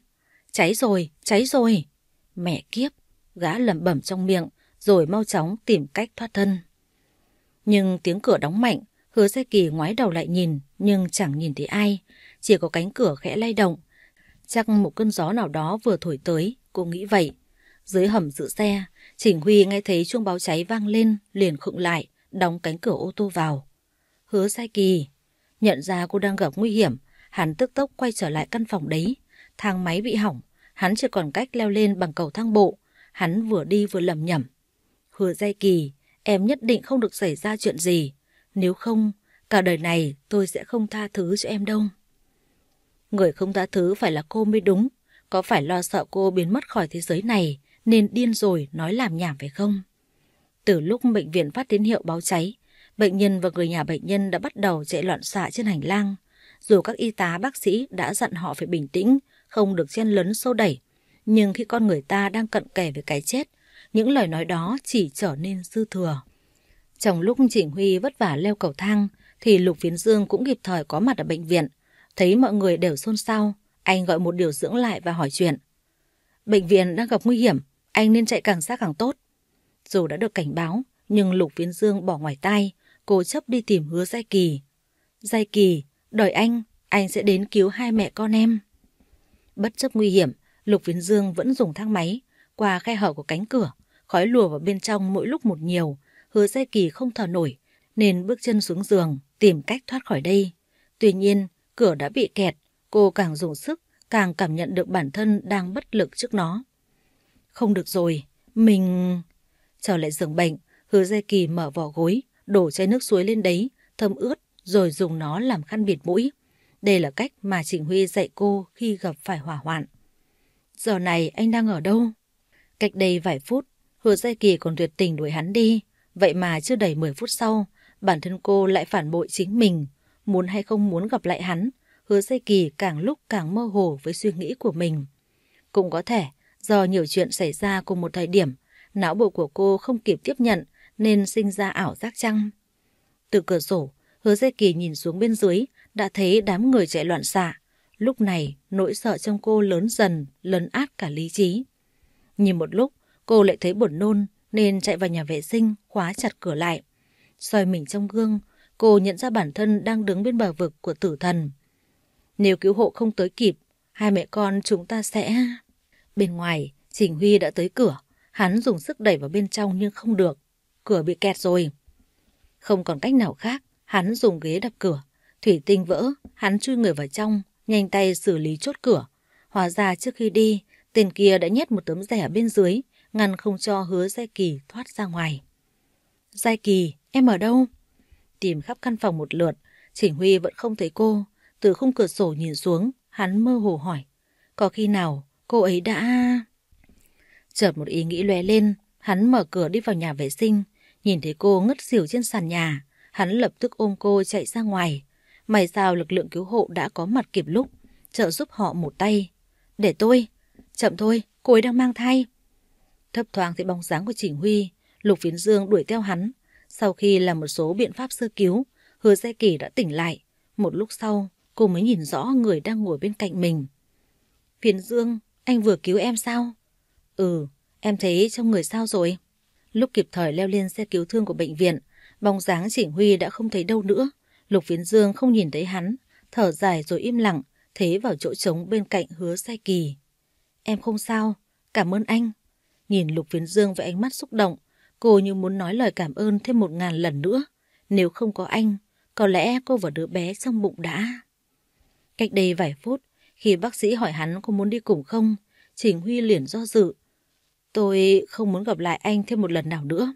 Cháy rồi, cháy rồi. Mẹ kiếp, gã lẩm bẩm trong miệng, rồi mau chóng tìm cách thoát thân. Nhưng tiếng cửa đóng mạnh, Hứa Giai Kỳ ngoái đầu lại nhìn, nhưng chẳng nhìn thấy ai. Chỉ có cánh cửa khẽ lay động. Chắc một cơn gió nào đó vừa thổi tới, cô nghĩ vậy. Dưới hầm giữ xe, Chỉnh Huy nghe thấy chuông báo cháy vang lên, liền khựng lại, đóng cánh cửa ô tô vào. Hứa Giai Kỳ nhận ra cô đang gặp nguy hiểm, hắn tức tốc quay trở lại căn phòng đấy. Thang máy bị hỏng, hắn chỉ còn cách leo lên bằng cầu thang bộ. Hắn vừa đi vừa lẩm nhẩm. Hứa Giai Kỳ, em nhất định không được xảy ra chuyện gì. Nếu không, cả đời này tôi sẽ không tha thứ cho em đâu. Người không tha thứ phải là cô mới đúng. Có phải lo sợ cô biến mất khỏi thế giới này nên điên rồi nói làm nhảm phải không? Từ lúc bệnh viện phát tín hiệu báo cháy, bệnh nhân và người nhà bệnh nhân đã bắt đầu chạy loạn xạ trên hành lang. Dù các y tá bác sĩ đã dặn họ phải bình tĩnh, không được chen lấn xô đẩy, nhưng khi con người ta đang cận kề với cái chết, những lời nói đó chỉ trở nên dư thừa. Trong lúc Chỉnh Huy vất vả leo cầu thang, thì Lục Viễn Dương cũng kịp thời có mặt ở bệnh viện. Thấy mọi người đều xôn xao, anh gọi một điều dưỡng lại và hỏi chuyện. Bệnh viện đang gặp nguy hiểm, anh nên chạy càng xa càng tốt. Dù đã được cảnh báo, nhưng Lục Viễn Dương bỏ ngoài tai, cố chấp đi tìm Hứa Giai Kỳ. Giai Kỳ, đợi anh sẽ đến cứu hai mẹ con em. Bất chấp nguy hiểm, Lục Viễn Dương vẫn dùng thang máy. Qua khe hở của cánh cửa, khói lùa vào bên trong mỗi lúc một nhiều. Hứa Giai Kỳ không thở nổi, nên bước chân xuống giường, tìm cách thoát khỏi đây. Tuy nhiên, cửa đã bị kẹt, cô càng dùng sức, càng cảm nhận được bản thân đang bất lực trước nó. Không được rồi, mình... Trở lại giường bệnh, Hứa Giai Kỳ mở vỏ gối, đổ chai nước suối lên đấy, thấm ướt, rồi dùng nó làm khăn bịt mũi. Đây là cách mà Chỉnh Huy dạy cô khi gặp phải hỏa hoạn. Giờ này anh đang ở đâu? Cách đây vài phút, Hứa Giai Kỳ còn tuyệt tình đuổi hắn đi. Vậy mà chưa đầy 10 phút sau, bản thân cô lại phản bội chính mình. Muốn hay không muốn gặp lại hắn, Hứa Giai Kỳ càng lúc càng mơ hồ với suy nghĩ của mình. Cũng có thể, do nhiều chuyện xảy ra cùng một thời điểm, não bộ của cô không kịp tiếp nhận nên sinh ra ảo giác chăng. Từ cửa sổ, Hứa Giai Kỳ nhìn xuống bên dưới, đã thấy đám người chạy loạn xạ. Lúc này, nỗi sợ trong cô lớn dần, lấn át cả lý trí. Nhìn một lúc, cô lại thấy buồn nôn nên chạy vào nhà vệ sinh, khóa chặt cửa lại. Soi mình trong gương, cô nhận ra bản thân đang đứng bên bờ vực của tử thần. Nếu cứu hộ không tới kịp, hai mẹ con chúng ta sẽ... Bên ngoài, Chỉnh Huy đã tới cửa. Hắn dùng sức đẩy vào bên trong nhưng không được. Cửa bị kẹt rồi. Không còn cách nào khác, hắn dùng ghế đập cửa. Thủy tinh vỡ, hắn chui người vào trong, nhanh tay xử lý chốt cửa. Hóa ra trước khi đi, tên kia đã nhét một tấm rẻ ở bên dưới, ngăn không cho Hứa Giai Kỳ thoát ra ngoài. Giai Kỳ, em ở đâu? Tìm khắp căn phòng một lượt, Chỉnh Huy vẫn không thấy cô. Từ khung cửa sổ nhìn xuống, hắn mơ hồ hỏi. Có khi nào cô ấy đã... Chợt một ý nghĩ lóe lên, hắn mở cửa đi vào nhà vệ sinh. Nhìn thấy cô ngất xỉu trên sàn nhà, hắn lập tức ôm cô chạy ra ngoài. May sao lực lượng cứu hộ đã có mặt kịp lúc, trợ giúp họ một tay. Để tôi, chậm thôi, cô ấy đang mang thai. Thấp thoáng thấy bóng dáng của Chỉnh Huy, Lục Phiến Dương đuổi theo hắn. Sau khi làm một số biện pháp sơ cứu, Hứa Giai Kỳ đã tỉnh lại. Một lúc sau, cô mới nhìn rõ người đang ngồi bên cạnh mình. Phiến Dương, anh vừa cứu em sao? Ừ, em thấy trong người sao rồi? Lúc kịp thời leo lên xe cứu thương của bệnh viện, bóng dáng Chỉnh Huy đã không thấy đâu nữa. Lục Phiến Dương không nhìn thấy hắn, thở dài rồi im lặng, thế vào chỗ trống bên cạnh Hứa Giai Kỳ. Em không sao, cảm ơn anh. Nhìn Lục Phiến Dương với ánh mắt xúc động, cô như muốn nói lời cảm ơn thêm 1000 lần nữa. Nếu không có anh, có lẽ cô và đứa bé trong bụng đã... Cách đây vài phút, khi bác sĩ hỏi hắn có muốn đi cùng không, Chỉnh Huy liền do dự. Tôi không muốn gặp lại anh thêm một lần nào nữa.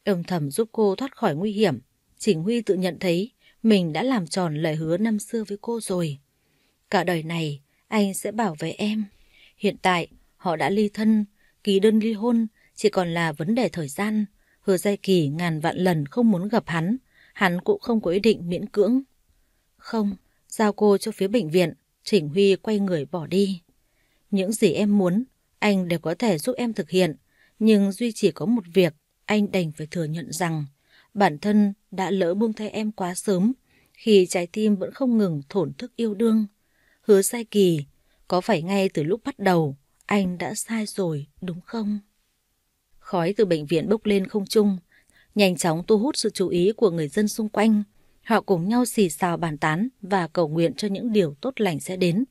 Âm thầm giúp cô thoát khỏi nguy hiểm, Chỉnh Huy tự nhận thấy mình đã làm tròn lời hứa năm xưa với cô rồi. Cả đời này, anh sẽ bảo vệ em. Hiện tại, họ đã ly thân, ký đơn ly hôn, chỉ còn là vấn đề thời gian. Hứa Giai Kỳ ngàn vạn lần không muốn gặp hắn cũng không có ý định miễn cưỡng. Không, giao cô cho phía bệnh viện, Chỉnh Huy quay người bỏ đi. Những gì em muốn, anh đều có thể giúp em thực hiện, nhưng duy chỉ có một việc, anh đành phải thừa nhận rằng bản thân đã lỡ buông tay em quá sớm, khi trái tim vẫn không ngừng thổn thức yêu đương. Hứa Giai Kỳ, có phải ngay từ lúc bắt đầu, anh đã sai rồi, đúng không? Khói từ bệnh viện bốc lên không trung, nhanh chóng thu hút sự chú ý của người dân xung quanh. Họ cùng nhau xì xào bàn tán và cầu nguyện cho những điều tốt lành sẽ đến.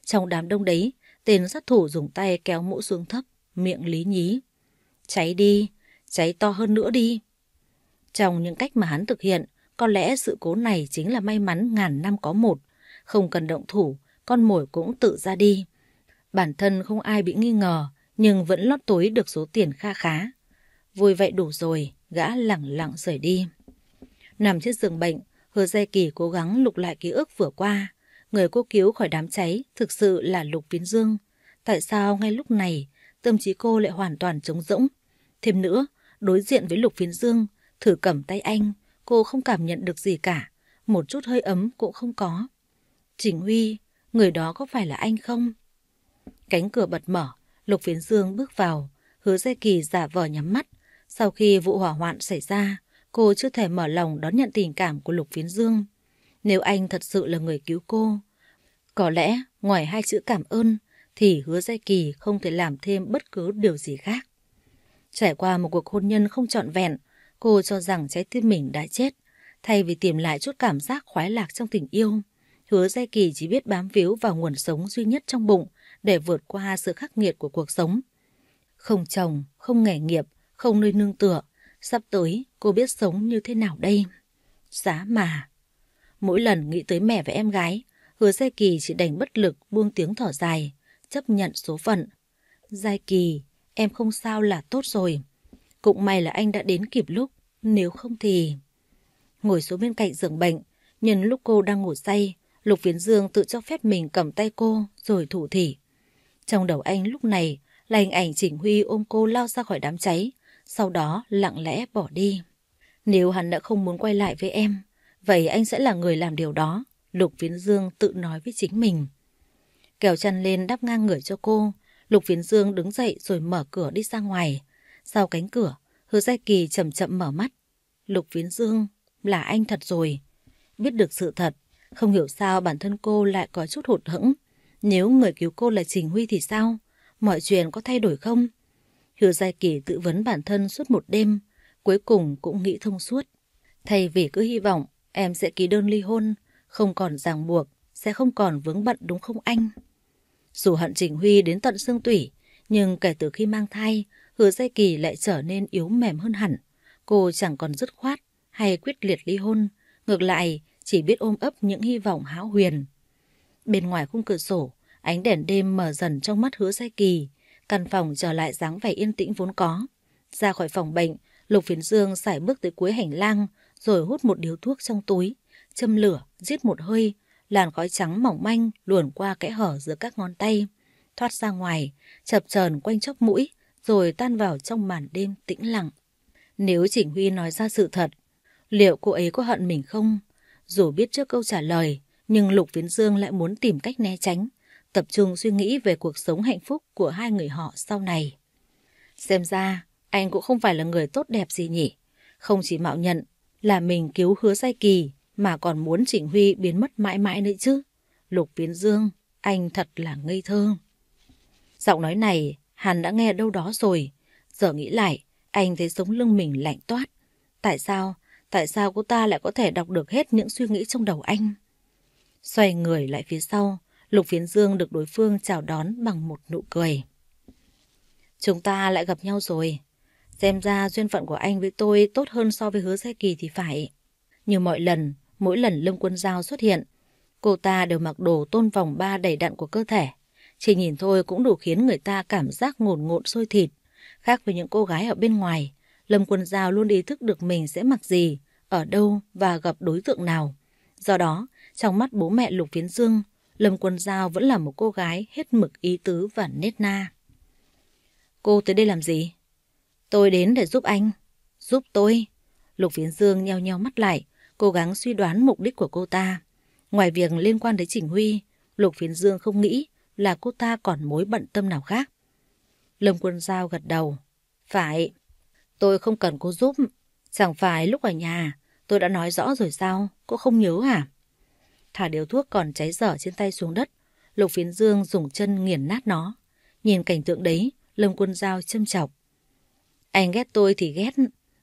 Trong đám đông đấy, tên sát thủ dùng tay kéo mũ xuống thấp, miệng lý nhí. Cháy đi, cháy to hơn nữa đi. Trong những cách mà hắn thực hiện, có lẽ sự cố này chính là may mắn ngàn năm có một. Không cần động thủ, con mồi cũng tự ra đi. Bản thân không ai bị nghi ngờ, nhưng vẫn lót túi được số tiền kha khá. Vui vậy đủ rồi, gã lẳng lặng rời đi. Nằm trên giường bệnh, Hứa Giai Kỳ cố gắng lục lại ký ức vừa qua. Người cô cứu khỏi đám cháy thực sự là Lục Phiến Dương. Tại sao ngay lúc này tâm trí cô lại hoàn toàn trống rỗng? Thêm nữa, đối diện với Lục Phiến Dương, thử cầm tay anh, cô không cảm nhận được gì cả. Một chút hơi ấm cũng không có. Chỉnh Huy, người đó có phải là anh không? Cánh cửa bật mở, Lục Phiến Dương bước vào. Hứa Giai Kỳ giả vờ nhắm mắt. Sau khi vụ hỏa hoạn xảy ra, cô chưa thể mở lòng đón nhận tình cảm của Lục Phiến Dương. Nếu anh thật sự là người cứu cô, có lẽ ngoài 2 chữ cảm ơn thì Hứa Giai Kỳ không thể làm thêm bất cứ điều gì khác. Trải qua một cuộc hôn nhân không trọn vẹn, cô cho rằng trái tim mình đã chết. Thay vì tìm lại chút cảm giác khoái lạc trong tình yêu, Hứa Giai Kỳ chỉ biết bám víu vào nguồn sống duy nhất trong bụng để vượt qua sự khắc nghiệt của cuộc sống. Không chồng, không nghề nghiệp, không nơi nương tựa. Sắp tới cô biết sống như thế nào đây? Giá mà. Mỗi lần nghĩ tới mẹ và em gái, Hứa Giai Kỳ chỉ đành bất lực buông tiếng thở dài, chấp nhận số phận. Giai Kỳ, em không sao là tốt rồi. Cũng may là anh đã đến kịp lúc, nếu không thì... Ngồi xuống bên cạnh giường bệnh, nhân lúc cô đang ngủ say, Lục Phiến Dương tự cho phép mình cầm tay cô rồi thủ thỉ. Trong đầu anh lúc này là hình ảnh Chỉnh Huy ôm cô lao ra khỏi đám cháy, sau đó lặng lẽ bỏ đi. Nếu hắn đã không muốn quay lại với em, vậy anh sẽ là người làm điều đó, Lục Phiến Dương tự nói với chính mình. Kéo chăn lên đắp ngang người cho cô, Lục Phiến Dương đứng dậy rồi mở cửa đi ra ngoài. Sau cánh cửa, Hứa Giai Kỳ chậm chậm mở mắt. Lục Phiến Dương, là anh thật rồi. Biết được sự thật, không hiểu sao bản thân cô lại có chút hụt hẫng. Nếu người cứu cô là Chỉnh Huy thì sao? Mọi chuyện có thay đổi không? Hứa Giai Kỳ tự vấn bản thân suốt một đêm, cuối cùng cũng nghĩ thông suốt. Thay vì cứ hy vọng em sẽ ký đơn ly hôn, không còn ràng buộc, sẽ không còn vướng bận đúng không anh? Dù hận Chỉnh Huy đến tận xương tủy, nhưng kể từ khi mang thai, Hứa Giai Kỳ lại trở nên yếu mềm hơn hẳn. Cô chẳng còn dứt khoát hay quyết liệt ly hôn, ngược lại chỉ biết ôm ấp những hy vọng hão huyền. Bên ngoài khung cửa sổ, ánh đèn đêm mở dần trong mắt Hứa Giai Kỳ, căn phòng trở lại dáng vẻ yên tĩnh vốn có. Ra khỏi phòng bệnh, Lục Phiến Dương sải bước tới cuối hành lang, rồi hút một điếu thuốc trong túi, châm lửa, rít một hơi, làn khói trắng mỏng manh luồn qua kẽ hở giữa các ngón tay, thoát ra ngoài, chập chờn quanh chóp mũi, rồi tan vào trong màn đêm tĩnh lặng. Nếu Chỉnh Huy nói ra sự thật, liệu cô ấy có hận mình không? Dù biết trước câu trả lời, nhưng Lục Phiến Dương lại muốn tìm cách né tránh, tập trung suy nghĩ về cuộc sống hạnh phúc của hai người họ sau này. Xem ra, anh cũng không phải là người tốt đẹp gì nhỉ. Không chỉ mạo nhận là mình cứu Hứa Giai Kỳ, mà còn muốn Chỉnh Huy biến mất mãi mãi nữa chứ. Lục Phiến Dương, anh thật là ngây thơ. Giọng nói này hắn đã nghe đâu đó rồi. Giờ nghĩ lại, anh thấy sống lưng mình lạnh toát. Tại sao cô ta lại có thể đọc được hết những suy nghĩ trong đầu anh? Xoay người lại phía sau, Lục Phiến Dương được đối phương chào đón bằng một nụ cười. Chúng ta lại gặp nhau rồi. Xem ra duyên phận của anh với tôi tốt hơn so với Hứa Giai Kỳ thì phải. Như mọi lần, mỗi lần Lâm Quân Dao xuất hiện, cô ta đều mặc đồ tôn vòng 3 đầy đặn của cơ thể. Chỉ nhìn thôi cũng đủ khiến người ta cảm giác ngổn ngộn sôi thịt. Khác với những cô gái ở bên ngoài, Lâm Quân Dao luôn ý thức được mình sẽ mặc gì, ở đâu và gặp đối tượng nào. Do đó, trong mắt bố mẹ Lục Phiến Dương, Lâm Quân Dao vẫn là một cô gái hết mực ý tứ và nết na. Cô tới đây làm gì? Tôi đến để giúp anh. Giúp tôi? Lục Phiến Dương nheo nheo mắt lại, cố gắng suy đoán mục đích của cô ta. Ngoài việc liên quan đến Chỉnh Huy, Lục Phiến Dương không nghĩ là cô ta còn mối bận tâm nào khác. Lâm Quân Dao gật đầu. Phải, tôi không cần cô giúp. Chẳng phải lúc ở nhà tôi đã nói rõ rồi sao? Cô không nhớ à? Thả điếu thuốc còn cháy dở trên tay xuống đất, Lục Phiến Dương dùng chân nghiền nát nó. Nhìn cảnh tượng đấy, Lâm Quân Dao châm chọc. Anh ghét tôi thì ghét,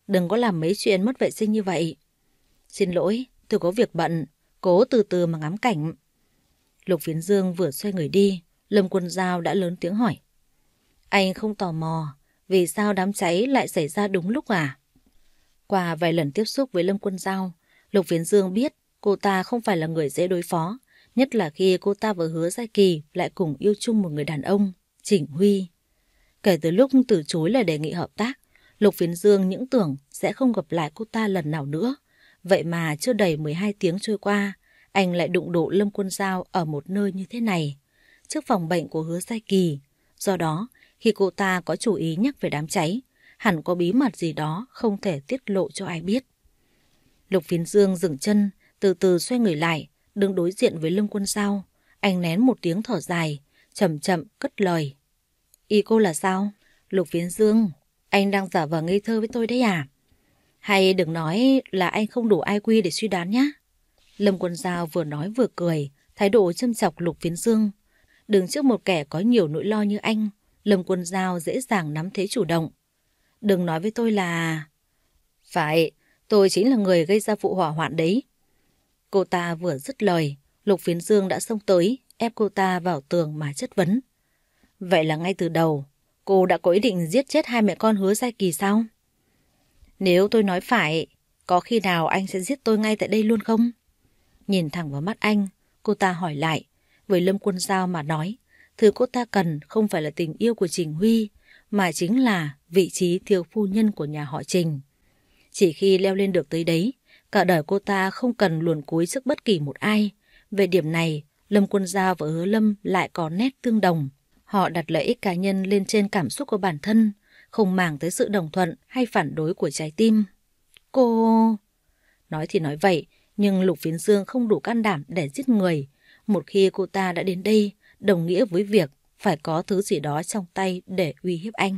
đừng có làm mấy chuyện mất vệ sinh như vậy. Xin lỗi, tôi có việc bận, cố từ từ mà ngắm cảnh. Lục Phiến Dương vừa xoay người đi, Lâm Quân Dao đã lớn tiếng hỏi. Anh không tò mò, vì sao đám cháy lại xảy ra đúng lúc à? Qua vài lần tiếp xúc với Lâm Quân Dao, Lục Phiến Dương biết cô ta không phải là người dễ đối phó, nhất là khi cô ta và Hứa Giai Kỳ lại cùng yêu chung một người đàn ông, Chỉnh Huy. Kể từ lúc từ chối lời đề nghị hợp tác, Lục Phiến Dương những tưởng sẽ không gặp lại cô ta lần nào nữa. Vậy mà chưa đầy 12 tiếng trôi qua, anh lại đụng độ Lâm Quân Dao ở một nơi như thế này, trước phòng bệnh của Hứa Giai Kỳ. Do đó, khi cô ta có chủ ý nhắc về đám cháy, hẳn có bí mật gì đó không thể tiết lộ cho ai biết. Lục Phiến Dương dừng chân, từ từ xoay người lại, đứng đối diện với Lâm Quân Dao. Anh nén một tiếng thở dài, chậm chậm cất lời. Ý cô là sao? Lục Phiến Dương, anh đang giả vờ ngây thơ với tôi đấy à? Hay đừng nói là anh không đủ IQ để suy đoán nhá. Lâm Quân Dao vừa nói vừa cười, thái độ châm chọc Lục Phiến Dương. Đứng trước một kẻ có nhiều nỗi lo như anh, Lâm Quân Dao dễ dàng nắm thế chủ động. Đừng nói với tôi là... Phải, tôi chính là người gây ra vụ hỏa hoạn đấy. Cô ta vừa dứt lời, Lục Phiến Dương đã xông tới, ép cô ta vào tường mà chất vấn. Vậy là ngay từ đầu, cô đã có ý định giết chết hai mẹ con Hứa Giai Kỳ sao? Nếu tôi nói phải, có khi nào anh sẽ giết tôi ngay tại đây luôn không? Nhìn thẳng vào mắt anh, cô ta hỏi lại. Với Lâm Quân Dao mà nói, thứ cô ta cần không phải là tình yêu của Chỉnh Huy, mà chính là vị trí thiếu phu nhân của nhà họ Trình. Chỉ khi leo lên được tới đấy, cả đời cô ta không cần luồn cúi trước bất kỳ một ai. Về điểm này, Lâm Quân Dao và Hứa Lâm lại có nét tương đồng. Họ đặt lợi ích cá nhân lên trên cảm xúc của bản thân, không màng tới sự đồng thuận hay phản đối của trái tim. Cô... Nói thì nói vậy, nhưng Lục Phiến Dương không đủ can đảm để giết người. Một khi cô ta đã đến đây, đồng nghĩa với việc phải có thứ gì đó trong tay để uy hiếp anh.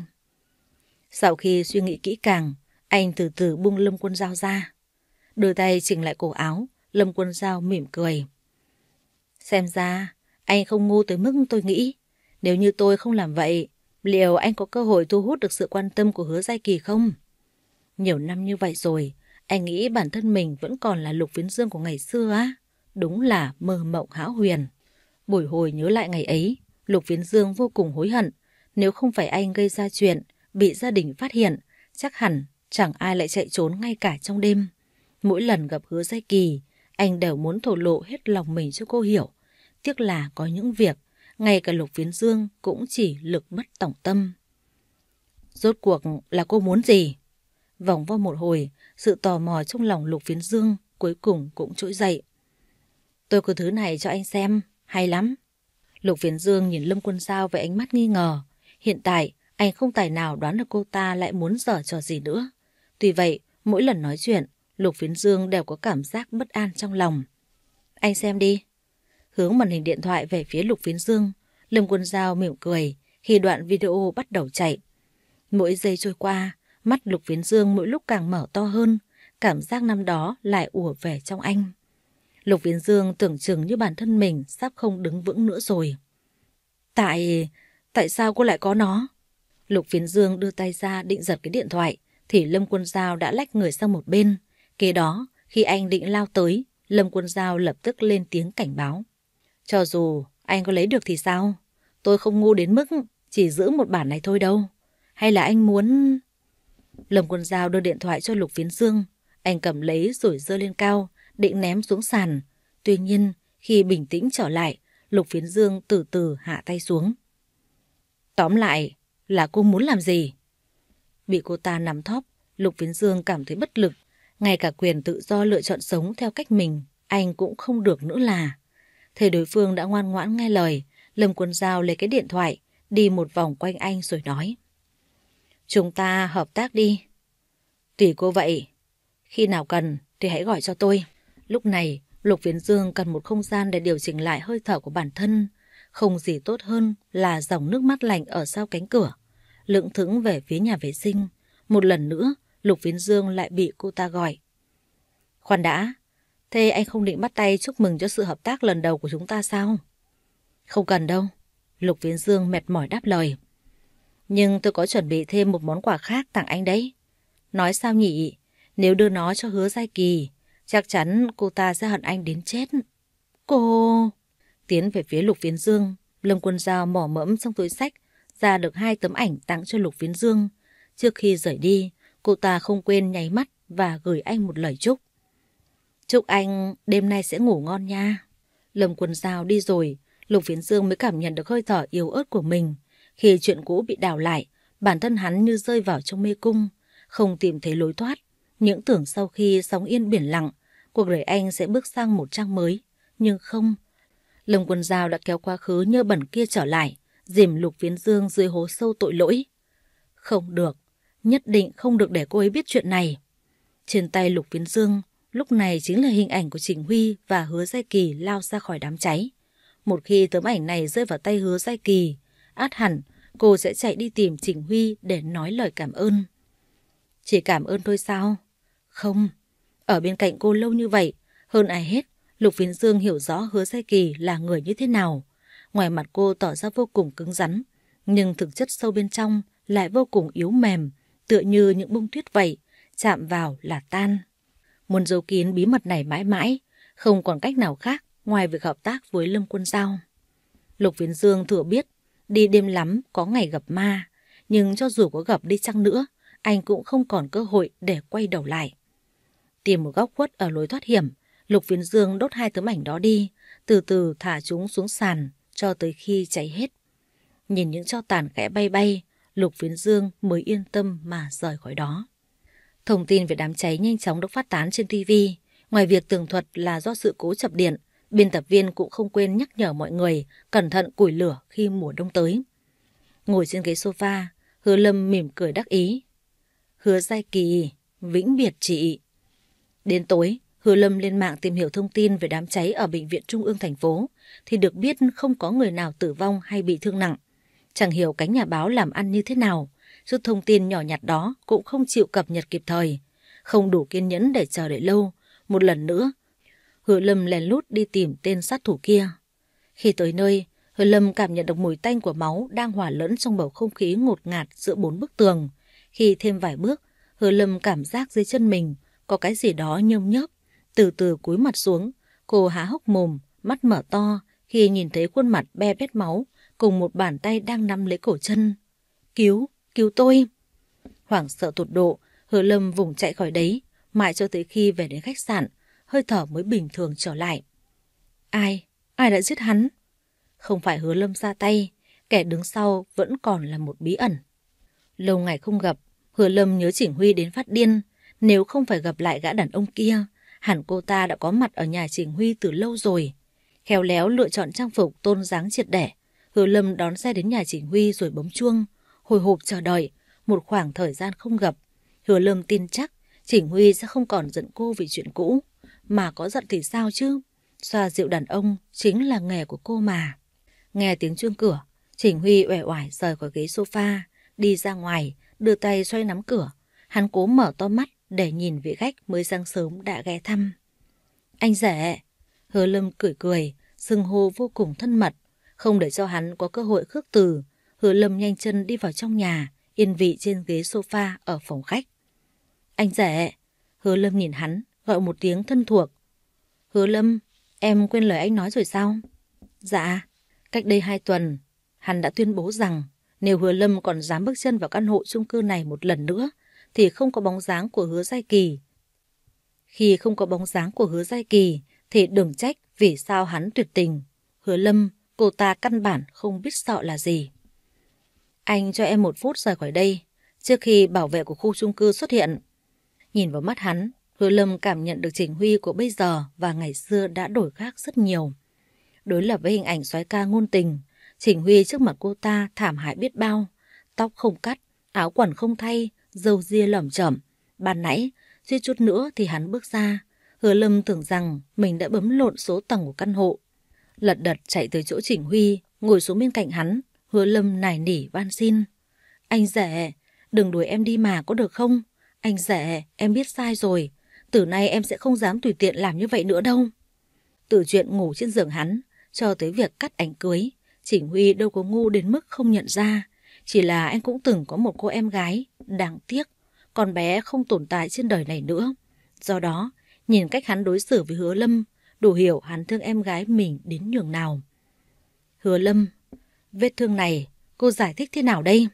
Sau khi suy nghĩ kỹ càng, anh từ từ buông Lâm Quân Dao ra. Đưa tay chỉnh lại cổ áo, Lâm Quân Dao mỉm cười. Xem ra, anh không ngu tới mức tôi nghĩ. Nếu như tôi không làm vậy, liệu anh có cơ hội thu hút được sự quan tâm của Hứa Giai Kỳ không? Nhiều năm như vậy rồi, anh nghĩ bản thân mình vẫn còn là Lục Phiến Dương của ngày xưa á. Đúng là mơ mộng hão huyền. Bồi hồi nhớ lại ngày ấy, Lục Phiến Dương vô cùng hối hận. Nếu không phải anh gây ra chuyện, bị gia đình phát hiện, chắc hẳn chẳng ai lại chạy trốn ngay cả trong đêm. Mỗi lần gặp Hứa Giai Kỳ, anh đều muốn thổ lộ hết lòng mình cho cô hiểu. Tiếc là có những việc, ngay cả Lục Phiến Dương cũng chỉ lực bất tòng tâm. Rốt cuộc là cô muốn gì? Vòng vo một hồi, sự tò mò trong lòng Lục Phiến Dương cuối cùng cũng trỗi dậy. Tôi có thứ này cho anh xem, hay lắm. Lục Phiến Dương nhìn Lâm Quân Dao với ánh mắt nghi ngờ. Hiện tại, anh không tài nào đoán được cô ta lại muốn giở trò gì nữa. Tuy vậy, mỗi lần nói chuyện, Lục Phiến Dương đều có cảm giác bất an trong lòng. Anh xem đi. Hướng màn hình điện thoại về phía Lục Phiến Dương, Lâm Quân Dao mỉm cười khi đoạn video bắt đầu chạy. Mỗi giây trôi qua, mắt Lục Phiến Dương mỗi lúc càng mở to hơn, cảm giác năm đó lại ùa về trong anh. Lục Phiến Dương tưởng chừng như bản thân mình sắp không đứng vững nữa rồi. Tại sao cô lại có nó? Lục Phiến Dương đưa tay ra định giật cái điện thoại, thì Lâm Quân Dao đã lách người sang một bên. Kế đó, khi anh định lao tới, Lâm Quân Dao lập tức lên tiếng cảnh báo. Cho dù anh có lấy được thì sao? Tôi không ngu đến mức chỉ giữ một bản này thôi đâu. Hay là anh muốn... Lâm Quân Dao đưa điện thoại cho Lục Phiến Dương. Anh cầm lấy rồi giơ lên cao, định ném xuống sàn. Tuy nhiên, khi bình tĩnh trở lại, Lục Phiến Dương từ từ hạ tay xuống. Tóm lại là cô muốn làm gì? Bị cô ta nắm thóp, Lục Phiến Dương cảm thấy bất lực. Ngay cả quyền tự do lựa chọn sống theo cách mình, anh cũng không được nữa là. Thấy đối phương đã ngoan ngoãn nghe lời, Lâm Quân Dao lấy cái điện thoại, đi một vòng quanh anh rồi nói. Chúng ta hợp tác đi. Tùy cô vậy. Khi nào cần thì hãy gọi cho tôi. Lúc này, Lục Phiến Dương cần một không gian để điều chỉnh lại hơi thở của bản thân. Không gì tốt hơn là dòng nước mắt lạnh ở sau cánh cửa. Lững thững về phía nhà vệ sinh. Một lần nữa, Lục Phiến Dương lại bị cô ta gọi. Khoan đã, thế anh không định bắt tay chúc mừng cho sự hợp tác lần đầu của chúng ta sao? Không cần đâu. Lục Phiến Dương mệt mỏi đáp lời. Nhưng tôi có chuẩn bị thêm một món quà khác tặng anh đấy. Nói sao nhỉ? Nếu đưa nó cho Hứa Giai Kỳ, chắc chắn cô ta sẽ hận anh đến chết. Cô... Tiến về phía Lục Phiến Dương, Lâm Quân Dao mò mẫm trong túi xách ra được 2 tấm ảnh tặng cho Lục Phiến Dương. Trước khi rời đi, cô ta không quên nháy mắt và gửi anh một lời chúc. Chúc anh đêm nay sẽ ngủ ngon nha. Lâm Quân Dao đi rồi, Lục Phiến Dương mới cảm nhận được hơi thở yếu ớt của mình. Khi chuyện cũ bị đảo lại, bản thân hắn như rơi vào trong mê cung, không tìm thấy lối thoát. Những tưởng sau khi sóng yên biển lặng, cuộc đời anh sẽ bước sang một trang mới. Nhưng không. Lâm Quân Dao đã kéo quá khứ nhơ bẩn kia trở lại, dìm Lục Phiến Dương dưới hố sâu tội lỗi. Không được, nhất định không được để cô ấy biết chuyện này. Trên tay Lục Phiến Dương, lúc này chính là hình ảnh của Trình Huy và Hứa Giai Kỳ lao ra khỏi đám cháy. Một khi tấm ảnh này rơi vào tay Hứa Giai Kỳ, ắt hẳn cô sẽ chạy đi tìm Trình Huy để nói lời cảm ơn. Chỉ cảm ơn thôi sao? Không, ở bên cạnh cô lâu như vậy, hơn ai hết, Lục Phiến Dương hiểu rõ Hứa Giai Kỳ là người như thế nào. Ngoài mặt cô tỏ ra vô cùng cứng rắn, nhưng thực chất sâu bên trong lại vô cùng yếu mềm, tựa như những bông tuyết vậy, chạm vào là tan. Muốn giấu kín bí mật này mãi mãi, không còn cách nào khác ngoài việc hợp tác với Lâm Quân Dao. Lục Phiến Dương thừa biết, đi đêm lắm có ngày gặp ma, nhưng cho dù có gặp đi chăng nữa, anh cũng không còn cơ hội để quay đầu lại. Tìm một góc khuất ở lối thoát hiểm, Lục Phiến Dương đốt 2 tấm ảnh đó đi, từ từ thả chúng xuống sàn cho tới khi cháy hết. Nhìn những tro tàn khẽ bay bay, Lục Phiến Dương mới yên tâm mà rời khỏi đó. Thông tin về đám cháy nhanh chóng được phát tán trên TV. Ngoài việc tường thuật là do sự cố chập điện, biên tập viên cũng không quên nhắc nhở mọi người cẩn thận củi lửa khi mùa đông tới. Ngồi trên ghế sofa, Hứa Lâm mỉm cười đắc ý. Hứa Giai Kỳ, vĩnh biệt chị. Đến tối, Hứa Lâm lên mạng tìm hiểu thông tin về đám cháy ở Bệnh viện Trung ương thành phố, thì được biết không có người nào tử vong hay bị thương nặng. Chẳng hiểu cánh nhà báo làm ăn như thế nào, chút thông tin nhỏ nhặt đó cũng không chịu cập nhật kịp thời. Không đủ kiên nhẫn để chờ đợi lâu, một lần nữa, Hứa Lâm lén lút đi tìm tên sát thủ kia. Khi tới nơi, Hứa Lâm cảm nhận được mùi tanh của máu đang hòa lẫn trong bầu không khí ngột ngạt giữa 4 bức tường. Khi thêm vài bước, Hứa Lâm cảm giác dưới chân mình có cái gì đó nhơm nhớp. Từ từ cúi mặt xuống, cô há hốc mồm, mắt mở to khi nhìn thấy khuôn mặt be bét máu cùng một bàn tay đang nắm lấy cổ chân. Cứu tôi! Hoảng sợ tột độ, Hứa Lâm vùng chạy khỏi đấy, mãi cho tới khi về đến khách sạn, hơi thở mới bình thường trở lại. Ai đã giết hắn? Không phải Hứa Lâm ra tay, kẻ đứng sau vẫn còn là một bí ẩn. Lâu ngày không gặp, Hứa Lâm nhớ Chỉnh Huy đến phát điên. Nếu không phải gặp lại gã đàn ông kia, hẳn cô ta đã có mặt ở nhà Chỉnh Huy từ lâu rồi. Khéo léo lựa chọn trang phục tôn dáng triệt để, Hứa Lâm đón xe đến nhà Chỉnh Huy rồi bấm chuông. Hồi hộp chờ đợi, một khoảng thời gian không gặp, Hứa Lâm tin chắc Chỉnh Huy sẽ không còn giận cô vì chuyện cũ. Mà có giận thì sao chứ? Xoa dịu đàn ông chính là nghề của cô mà. Nghe tiếng chuông cửa, Chỉnh Huy uể oải rời khỏi ghế sofa, đi ra ngoài, đưa tay xoay nắm cửa. Hắn cố mở to mắt để nhìn vị khách mới sáng sớm đã ghé thăm. Anh rể. Hứa Lâm cười cười, xưng hô vô cùng thân mật. Không để cho hắn có cơ hội khước từ, Hứa Lâm nhanh chân đi vào trong nhà, yên vị trên ghế sofa ở phòng khách. Anh rể. Hứa Lâm nhìn hắn, gọi một tiếng thân thuộc. Hứa Lâm, em quên lời anh nói rồi sao? Dạ. Cách đây 2 tuần, hắn đã tuyên bố rằng nếu Hứa Lâm còn dám bước chân vào căn hộ chung cư này một lần nữa thì không có bóng dáng của Hứa Giai Kỳ. Khi không có bóng dáng của Hứa Giai Kỳ thì đừng trách vì sao hắn tuyệt tình. Hứa Lâm, cô ta căn bản không biết sợ là gì. Anh cho em 1 phút rời khỏi đây, trước khi bảo vệ của khu chung cư xuất hiện. Nhìn vào mắt hắn, Hứa Lâm cảm nhận được Chỉnh Huy của bây giờ và ngày xưa đã đổi khác rất nhiều. Đối lập với hình ảnh soái ca ngôn tình, Chỉnh Huy trước mặt cô ta thảm hại biết bao. Tóc không cắt, áo quần không thay, râu ria lởm chởm. Ban nãy, suýt chút nữa thì hắn bước ra. Hứa Lâm tưởng rằng mình đã bấm lộn số tầng của căn hộ. Lật đật chạy tới chỗ Chỉnh Huy, ngồi xuống bên cạnh hắn. Hứa Lâm nài nỉ van xin. Anh rể, đừng đuổi em đi mà có được không? Anh rể, em biết sai rồi. Từ nay em sẽ không dám tùy tiện làm như vậy nữa đâu. Từ chuyện ngủ trên giường hắn cho tới việc cắt ảnh cưới, Chỉnh Huy đâu có ngu đến mức không nhận ra. Chỉ là anh cũng từng có một cô em gái, đáng tiếc, con bé không tồn tại trên đời này nữa. Do đó, nhìn cách hắn đối xử với Hứa Lâm, đủ hiểu hắn thương em gái mình đến nhường nào. Hứa Lâm, vết thương này cô giải thích thế nào đây?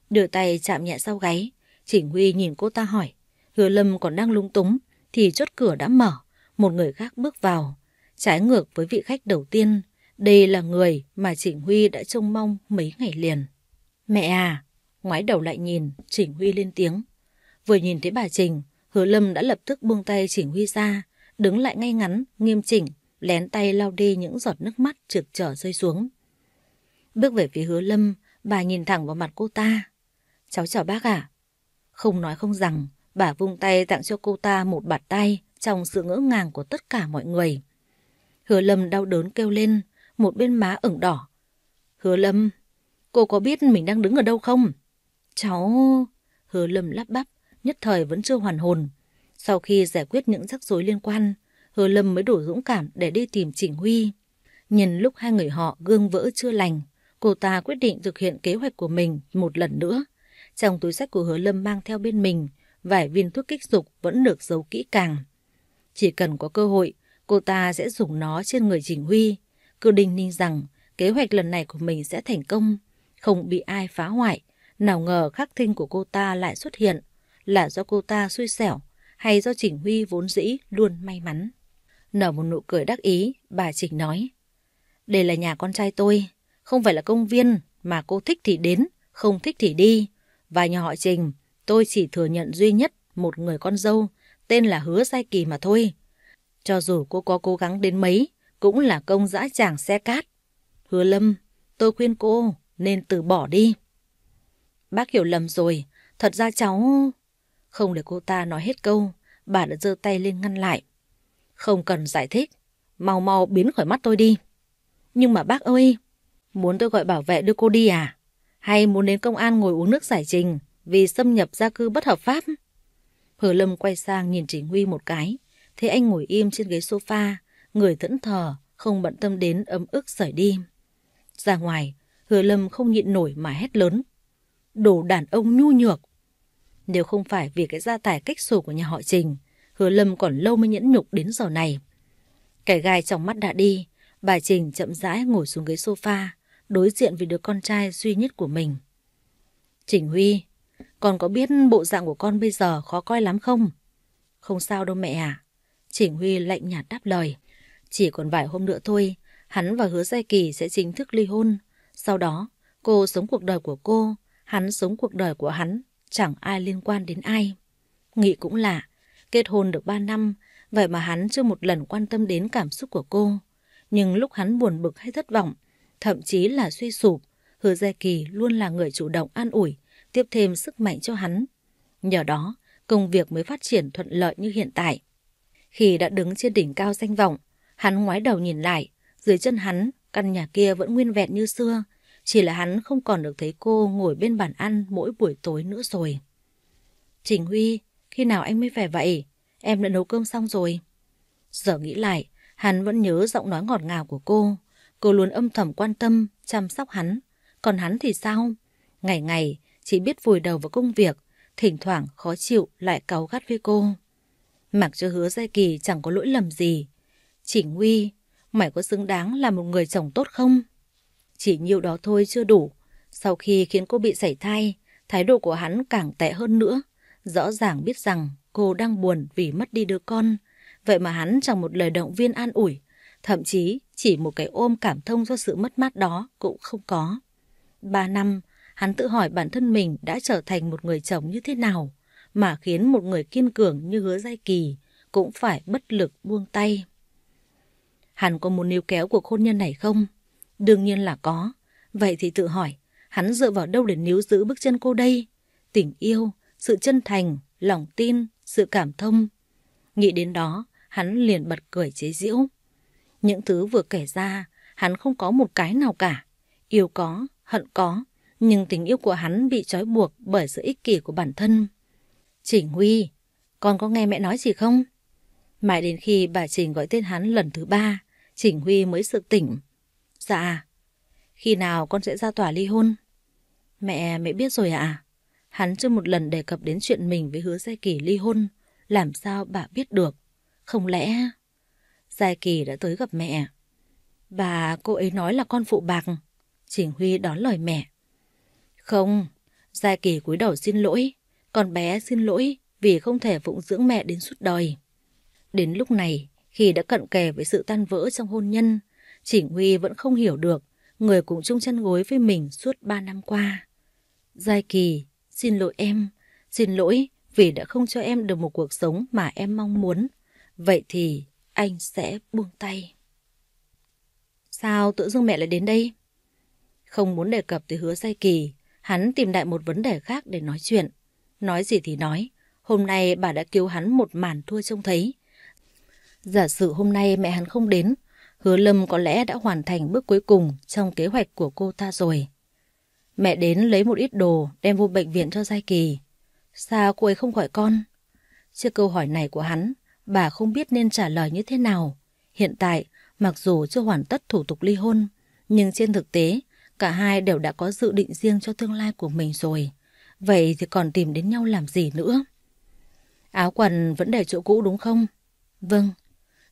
Đưa tay chạm nhẹ sau gáy, Chỉnh Huy nhìn cô ta hỏi. Hứa Lâm còn đang lúng túng thì chốt cửa đã mở, một người khác bước vào. Trái ngược với vị khách đầu tiên, đây là người mà Chỉnh Huy đã trông mong mấy ngày liền. Mẹ à! Ngoái đầu lại nhìn, Chỉnh Huy lên tiếng. Vừa nhìn thấy bà Trình, Hứa Lâm đã lập tức buông tay Chỉnh Huy ra, đứng lại ngay ngắn, nghiêm chỉnh, lén tay lau đi những giọt nước mắt trượt trở rơi xuống. Bước về phía Hứa Lâm, bà nhìn thẳng vào mặt cô ta. Cháu chào bác ạ. Không nói không rằng, bà vung tay tặng cho cô ta một bạt tay trong sự ngỡ ngàng của tất cả mọi người. Hứa Lâm đau đớn kêu lên, một bên má ửng đỏ. Hứa Lâm, cô có biết mình đang đứng ở đâu không? Cháu... Hứa Lâm lắp bắp, nhất thời vẫn chưa hoàn hồn. Sau khi giải quyết những rắc rối liên quan, Hứa Lâm mới đủ dũng cảm để đi tìm Chỉnh Huy. Nhân lúc hai người họ gương vỡ chưa lành, cô ta quyết định thực hiện kế hoạch của mình một lần nữa. Trong túi xách của Hứa Lâm mang theo bên mình vài viên thuốc kích dục vẫn được giấu kỹ càng. Chỉ cần có cơ hội, cô ta sẽ dùng nó trên người Chỉnh Huy. Cứ đinh ninh rằng kế hoạch lần này của mình sẽ thành công, không bị ai phá hoại. Nào ngờ khắc tinh của cô ta lại xuất hiện. Là do cô ta xui xẻo hay do Chỉnh Huy vốn dĩ luôn may mắn? Nở một nụ cười đắc ý, bà Chỉnh nói. Đây là nhà con trai tôi, không phải là công viên mà cô thích thì đến, không thích thì đi. Và nhà họ Trình, tôi chỉ thừa nhận duy nhất một người con dâu, tên là Hứa Giai Kỳ mà thôi. Cho dù cô có cố gắng đến mấy, cũng là công dã tràng xe cát. Hứa Lâm, tôi khuyên cô nên từ bỏ đi. Bác hiểu lầm rồi, thật ra cháu... Không để cô ta nói hết câu, bà đã giơ tay lên ngăn lại. Không cần giải thích, mau mau biến khỏi mắt tôi đi. Nhưng mà bác ơi, muốn tôi gọi bảo vệ đưa cô đi à? Hay muốn đến công an ngồi uống nước giải trình vì xâm nhập gia cư bất hợp pháp? Hứa Lâm quay sang nhìn Chỉnh Huy một cái, thấy anh ngồi im trên ghế sofa, người thẫn thờ, không bận tâm đến ấm ức rời đi. Ra ngoài, Hứa Lâm không nhịn nổi mà hét lớn. Đồ đàn ông nhu nhược! Nếu không phải vì cái gia tài cách xù của nhà họ Trình, Hứa Lâm còn lâu mới nhẫn nhục đến giờ này. Cái gai trong mắt đã đi, bà Trình chậm rãi ngồi xuống ghế sofa, đối diện với đứa con trai duy nhất của mình. Chỉnh Huy, con có biết bộ dạng của con bây giờ khó coi lắm không? Không sao đâu mẹ à. Chỉnh Huy lạnh nhạt đáp lời. Chỉ còn vài hôm nữa thôi, Hắn và Hứa Giai Kỳ sẽ chính thức ly hôn. Sau đó, cô sống cuộc đời của cô, hắn sống cuộc đời của hắn, chẳng ai liên quan đến ai. Nghĩ cũng lạ, kết hôn được 3 năm, vậy mà hắn chưa một lần quan tâm đến cảm xúc của cô. Nhưng lúc hắn buồn bực hay thất vọng, thậm chí là suy sụp, Hứa Giai Kỳ luôn là người chủ động an ủi, tiếp thêm sức mạnh cho hắn. Nhờ đó, công việc mới phát triển thuận lợi như hiện tại. Khi đã đứng trên đỉnh cao danh vọng, hắn ngoái đầu nhìn lại, dưới chân hắn, căn nhà kia vẫn nguyên vẹn như xưa, chỉ là hắn không còn được thấy cô ngồi bên bàn ăn mỗi buổi tối nữa rồi. Trình Huy, khi nào anh mới về vậy? Em đã nấu cơm xong rồi. Giờ nghĩ lại, hắn vẫn nhớ giọng nói ngọt ngào của cô. Cô luôn âm thầm quan tâm, chăm sóc hắn. Còn hắn thì sao? Ngày ngày chỉ biết vùi đầu vào công việc, thỉnh thoảng khó chịu lại cáu gắt với cô. Mặc cho Hứa Giai Kỳ chẳng có lỗi lầm gì. Trình Huy, mày có xứng đáng là một người chồng tốt không? Chỉ nhiêu đó thôi chưa đủ. Sau khi khiến cô bị sảy thai, thái độ của hắn càng tệ hơn nữa. Rõ ràng biết rằng cô đang buồn vì mất đi đứa con. Vậy mà hắn chẳng một lời động viên an ủi. Thậm chí chỉ một cái ôm cảm thông cho sự mất mát đó cũng không có. 3 năm, hắn tự hỏi bản thân mình đã trở thành một người chồng như thế nào mà khiến một người kiên cường như Hứa Giai Kỳ cũng phải bất lực buông tay. Hắn có muốn níu kéo cuộc hôn nhân này không? Đương nhiên là có. Vậy thì tự hỏi, hắn dựa vào đâu để níu giữ bước chân cô đây? Tình yêu, sự chân thành, lòng tin, sự cảm thông. Nghĩ đến đó, hắn liền bật cười chế giễu. Những thứ vừa kể ra, hắn không có một cái nào cả. Yêu có, hận có, nhưng tình yêu của hắn bị trói buộc bởi sự ích kỷ của bản thân. Trình Huy, con có nghe mẹ nói gì không? Mãi đến khi bà Trình gọi tên hắn lần thứ 3, Trình Huy mới sực tỉnh. Dạ. Khi nào con sẽ ra tòa ly hôn? Mẹ biết rồi ạ. Hắn chưa một lần đề cập đến chuyện mình với Hứa Giai Kỳ ly hôn. Làm sao bà biết được? Không lẽ... Giai Kỳ đã tới gặp mẹ. Cô ấy nói là con phụ bạc. Trình Huy đón lời mẹ. Không, Giai Kỳ cúi đầu xin lỗi. Con bé xin lỗi vì không thể phụng dưỡng mẹ đến suốt đời. Đến lúc này, khi đã cận kề với sự tan vỡ trong hôn nhân, Trình Huy vẫn không hiểu được người cùng chung chăn gối với mình suốt 3 năm qua. Giai Kỳ, xin lỗi em. Xin lỗi vì đã không cho em được một cuộc sống mà em mong muốn. Vậy thì anh sẽ buông tay. Sao tự dưng mẹ lại đến đây? Không muốn đề cập tới Hứa Giai Kỳ, hắn tìm đại một vấn đề khác để nói chuyện. Nói gì thì nói, hôm nay bà đã cứu hắn một màn thua trông thấy. Giả sử hôm nay mẹ hắn không đến, Hứa Lâm có lẽ đã hoàn thành bước cuối cùng trong kế hoạch của cô ta rồi. Mẹ đến lấy một ít đồ đem vô bệnh viện cho Giai Kỳ. Sao cô ấy không gọi con? Trước câu hỏi này của hắn, bà không biết nên trả lời như thế nào. Hiện tại, mặc dù chưa hoàn tất thủ tục ly hôn, nhưng trên thực tế, cả hai đều đã có dự định riêng cho tương lai của mình rồi. Vậy thì còn tìm đến nhau làm gì nữa? Áo quần vẫn để chỗ cũ đúng không? Vâng.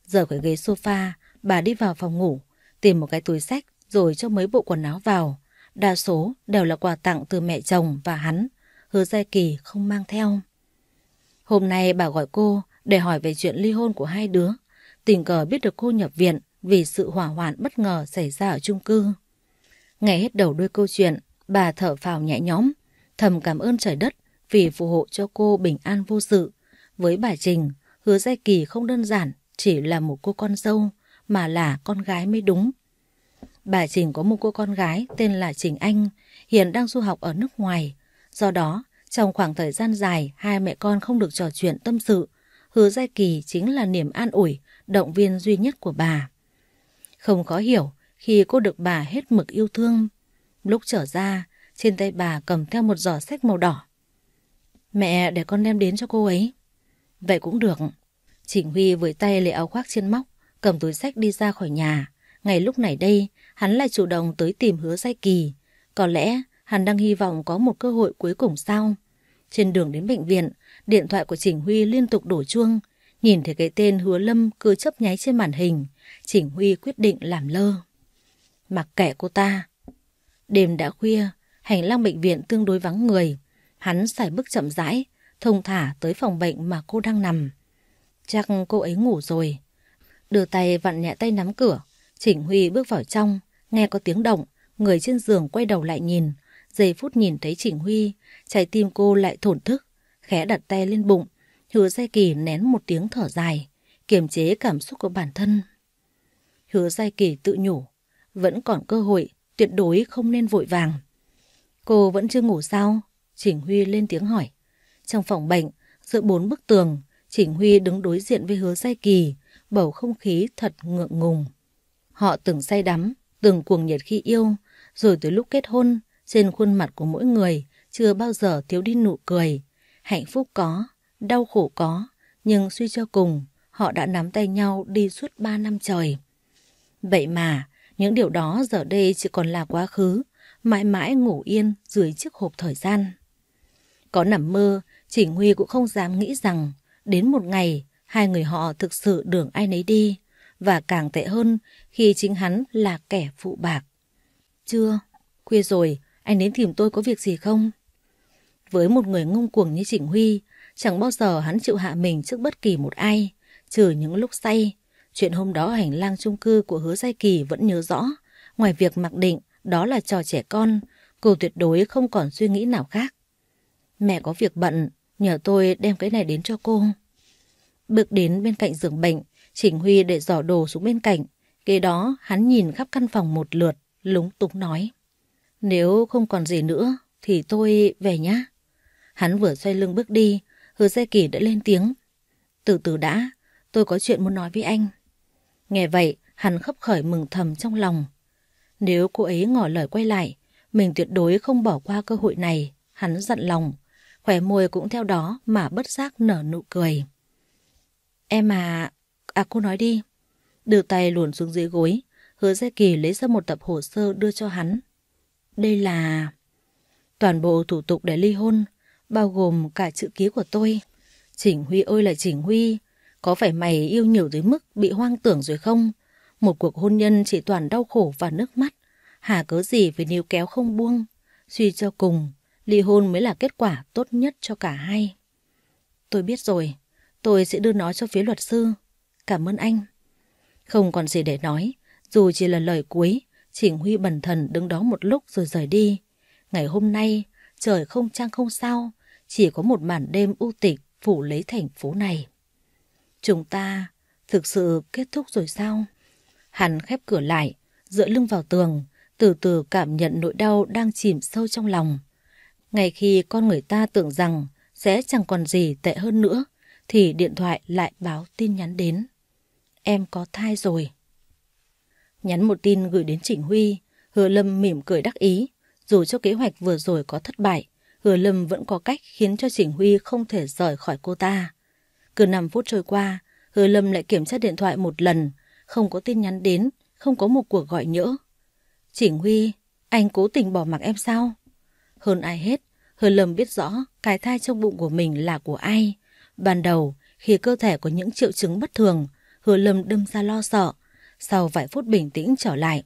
Rời khỏi ghế sofa, bà đi vào phòng ngủ, tìm một cái túi xách rồi cho mấy bộ quần áo vào. Đa số đều là quà tặng từ mẹ chồng và hắn. Hứa Giai Kỳ không mang theo. Hôm nay bà gọi cô để hỏi về chuyện ly hôn của hai đứa. Tình cờ biết được cô nhập viện vì sự hỏa hoạn bất ngờ xảy ra ở chung cư. Nghe hết đầu đuôi câu chuyện, bà thở phào nhẹ nhõm, thầm cảm ơn trời đất vì phù hộ cho cô bình an vô sự. Với bà Trình, Hứa Giai Kỳ không đơn giản chỉ là một cô con dâu, mà là con gái mới đúng. Bà Trình có một cô con gái tên là Trình Anh, hiện đang du học ở nước ngoài. Do đó, trong khoảng thời gian dài hai mẹ con không được trò chuyện tâm sự, Hứa Giai Kỳ chính là niềm an ủi, động viên duy nhất của bà. Không khó hiểu khi cô được bà hết mực yêu thương. Lúc trở ra, trên tay bà cầm theo một giỏ xách màu đỏ. Mẹ để con đem đến cho cô ấy. Vậy cũng được. Trình Huy với tay lấy áo khoác trên móc, cầm túi xách đi ra khỏi nhà. Ngay lúc này đây, hắn lại chủ động tới tìm Hứa Giai Kỳ. Có lẽ hắn đang hy vọng có một cơ hội cuối cùng sao? Trên đường đến bệnh viện, điện thoại của Trình Huy liên tục đổ chuông. Nhìn thấy cái tên Hứa Lâm cứ chớp nháy trên màn hình, Trình Huy quyết định làm lơ. Mặc kệ cô ta. Đêm đã khuya, hành lang bệnh viện tương đối vắng người. Hắn sải bước chậm rãi, thông thả tới phòng bệnh mà cô đang nằm. Chắc cô ấy ngủ rồi. Đưa tay vặn nhẹ tay nắm cửa, Chỉnh Huy bước vào trong, nghe có tiếng động, người trên giường quay đầu lại nhìn. Giây phút nhìn thấy Chỉnh Huy, trái tim cô lại thổn thức, khẽ đặt tay lên bụng. Hứa Giai Kỳ nén một tiếng thở dài, kiềm chế cảm xúc của bản thân. Hứa Giai Kỳ tự nhủ, vẫn còn cơ hội, tuyệt đối không nên vội vàng. Cô vẫn chưa ngủ sao? Chỉnh Huy lên tiếng hỏi. Trong phòng bệnh, giữa 4 bức tường, Chỉnh Huy đứng đối diện với Hứa Giai Kỳ, bầu không khí thật ngượng ngùng. Họ từng say đắm, từng cuồng nhiệt khi yêu, rồi tới lúc kết hôn, trên khuôn mặt của mỗi người chưa bao giờ thiếu đi nụ cười. Hạnh phúc có, đau khổ có, nhưng suy cho cùng, họ đã nắm tay nhau đi suốt 3 năm trời. Vậy mà, những điều đó giờ đây chỉ còn là quá khứ, mãi mãi ngủ yên dưới chiếc hộp thời gian. Có nằm mơ, Chỉnh Huy cũng không dám nghĩ rằng đến một ngày hai người họ thực sự đường ai nấy đi, và càng tệ hơn khi chính hắn là kẻ phụ bạc. Chưa, khuya rồi, anh đến tìm tôi có việc gì không? Với một người ngông cuồng như Chỉnh Huy, chẳng bao giờ hắn chịu hạ mình trước bất kỳ một ai, trừ những lúc say. Chuyện hôm đó ở hành lang chung cư của Hứa Giai Kỳ vẫn nhớ rõ. Ngoài việc mặc định đó là trò trẻ con, cô tuyệt đối không còn suy nghĩ nào khác. Mẹ có việc bận, nhờ tôi đem cái này đến cho cô. Bước đến bên cạnh giường bệnh, Chỉnh Huy để giỏ đồ xuống bên cạnh. Kế đó hắn nhìn khắp căn phòng một lượt, lúng túng nói. Nếu không còn gì nữa thì tôi về nhá. Hắn vừa xoay lưng bước đi, Hứa Giai Kỳ đã lên tiếng. Từ từ đã, tôi có chuyện muốn nói với anh. Nghe vậy, hắn khấp khởi mừng thầm trong lòng. Nếu cô ấy ngỏ lời quay lại, mình tuyệt đối không bỏ qua cơ hội này, hắn dặn lòng. Khóe môi cũng theo đó mà bất giác nở nụ cười. Em cô nói đi. Đưa tay luồn xuống dưới gối, Hứa Giai Kỳ lấy ra một tập hồ sơ đưa cho hắn. Đây là toàn bộ thủ tục để ly hôn, bao gồm cả chữ ký của tôi. Chỉnh Huy ơi là Chỉnh Huy, có phải mày yêu nhiều tới mức bị hoang tưởng rồi không? Một cuộc hôn nhân chỉ toàn đau khổ và nước mắt, hà cớ gì phải níu kéo không buông. Suy cho cùng, ly hôn mới là kết quả tốt nhất cho cả hai. Tôi biết rồi, tôi sẽ đưa nó cho phía luật sư. Cảm ơn anh. Không còn gì để nói, dù chỉ là lời cuối, Chỉnh Huy bần thần đứng đó một lúc rồi rời đi. Ngày hôm nay, trời không trăng không sao, chỉ có một màn đêm u tịch phủ lấy thành phố này. Chúng ta thực sự kết thúc rồi sao? Hắn khép cửa lại, dựa lưng vào tường, từ từ cảm nhận nỗi đau đang chìm sâu trong lòng. Ngay khi con người ta tưởng rằng sẽ chẳng còn gì tệ hơn nữa, thì điện thoại lại báo tin nhắn đến. Em có thai rồi. Nhắn một tin gửi đến Chỉnh Huy, Hứa Lâm mỉm cười đắc ý. Dù cho kế hoạch vừa rồi có thất bại, Hứa Lâm vẫn có cách khiến cho Chỉnh Huy không thể rời khỏi cô ta. Cứ 5 phút trôi qua, Hứa Lâm lại kiểm tra điện thoại một lần, không có tin nhắn đến, không có một cuộc gọi nhỡ. Chỉnh Huy, anh cố tình bỏ mặc em sao? Hơn ai hết, Hứa Lâm biết rõ cái thai trong bụng của mình là của ai. Ban đầu, khi cơ thể có những triệu chứng bất thường, Hứa Lâm đâm ra lo sợ. Sau vài phút bình tĩnh trở lại,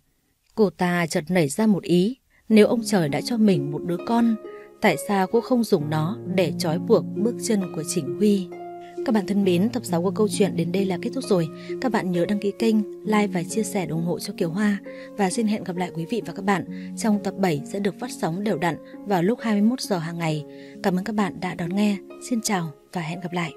cô ta chợt nảy ra một ý. Nếu ông trời đã cho mình một đứa con, tại sao cô không dùng nó để trói buộc bước chân của Chỉnh Huy? Các bạn thân mến, tập 6 của câu chuyện đến đây là kết thúc rồi. Các bạn nhớ đăng ký kênh, like và chia sẻ để ủng hộ cho Kiều Hoa. Và xin hẹn gặp lại quý vị và các bạn trong tập 7 sẽ được phát sóng đều đặn vào lúc 21 giờ hàng ngày. Cảm ơn các bạn đã đón nghe. Xin chào và hẹn gặp lại.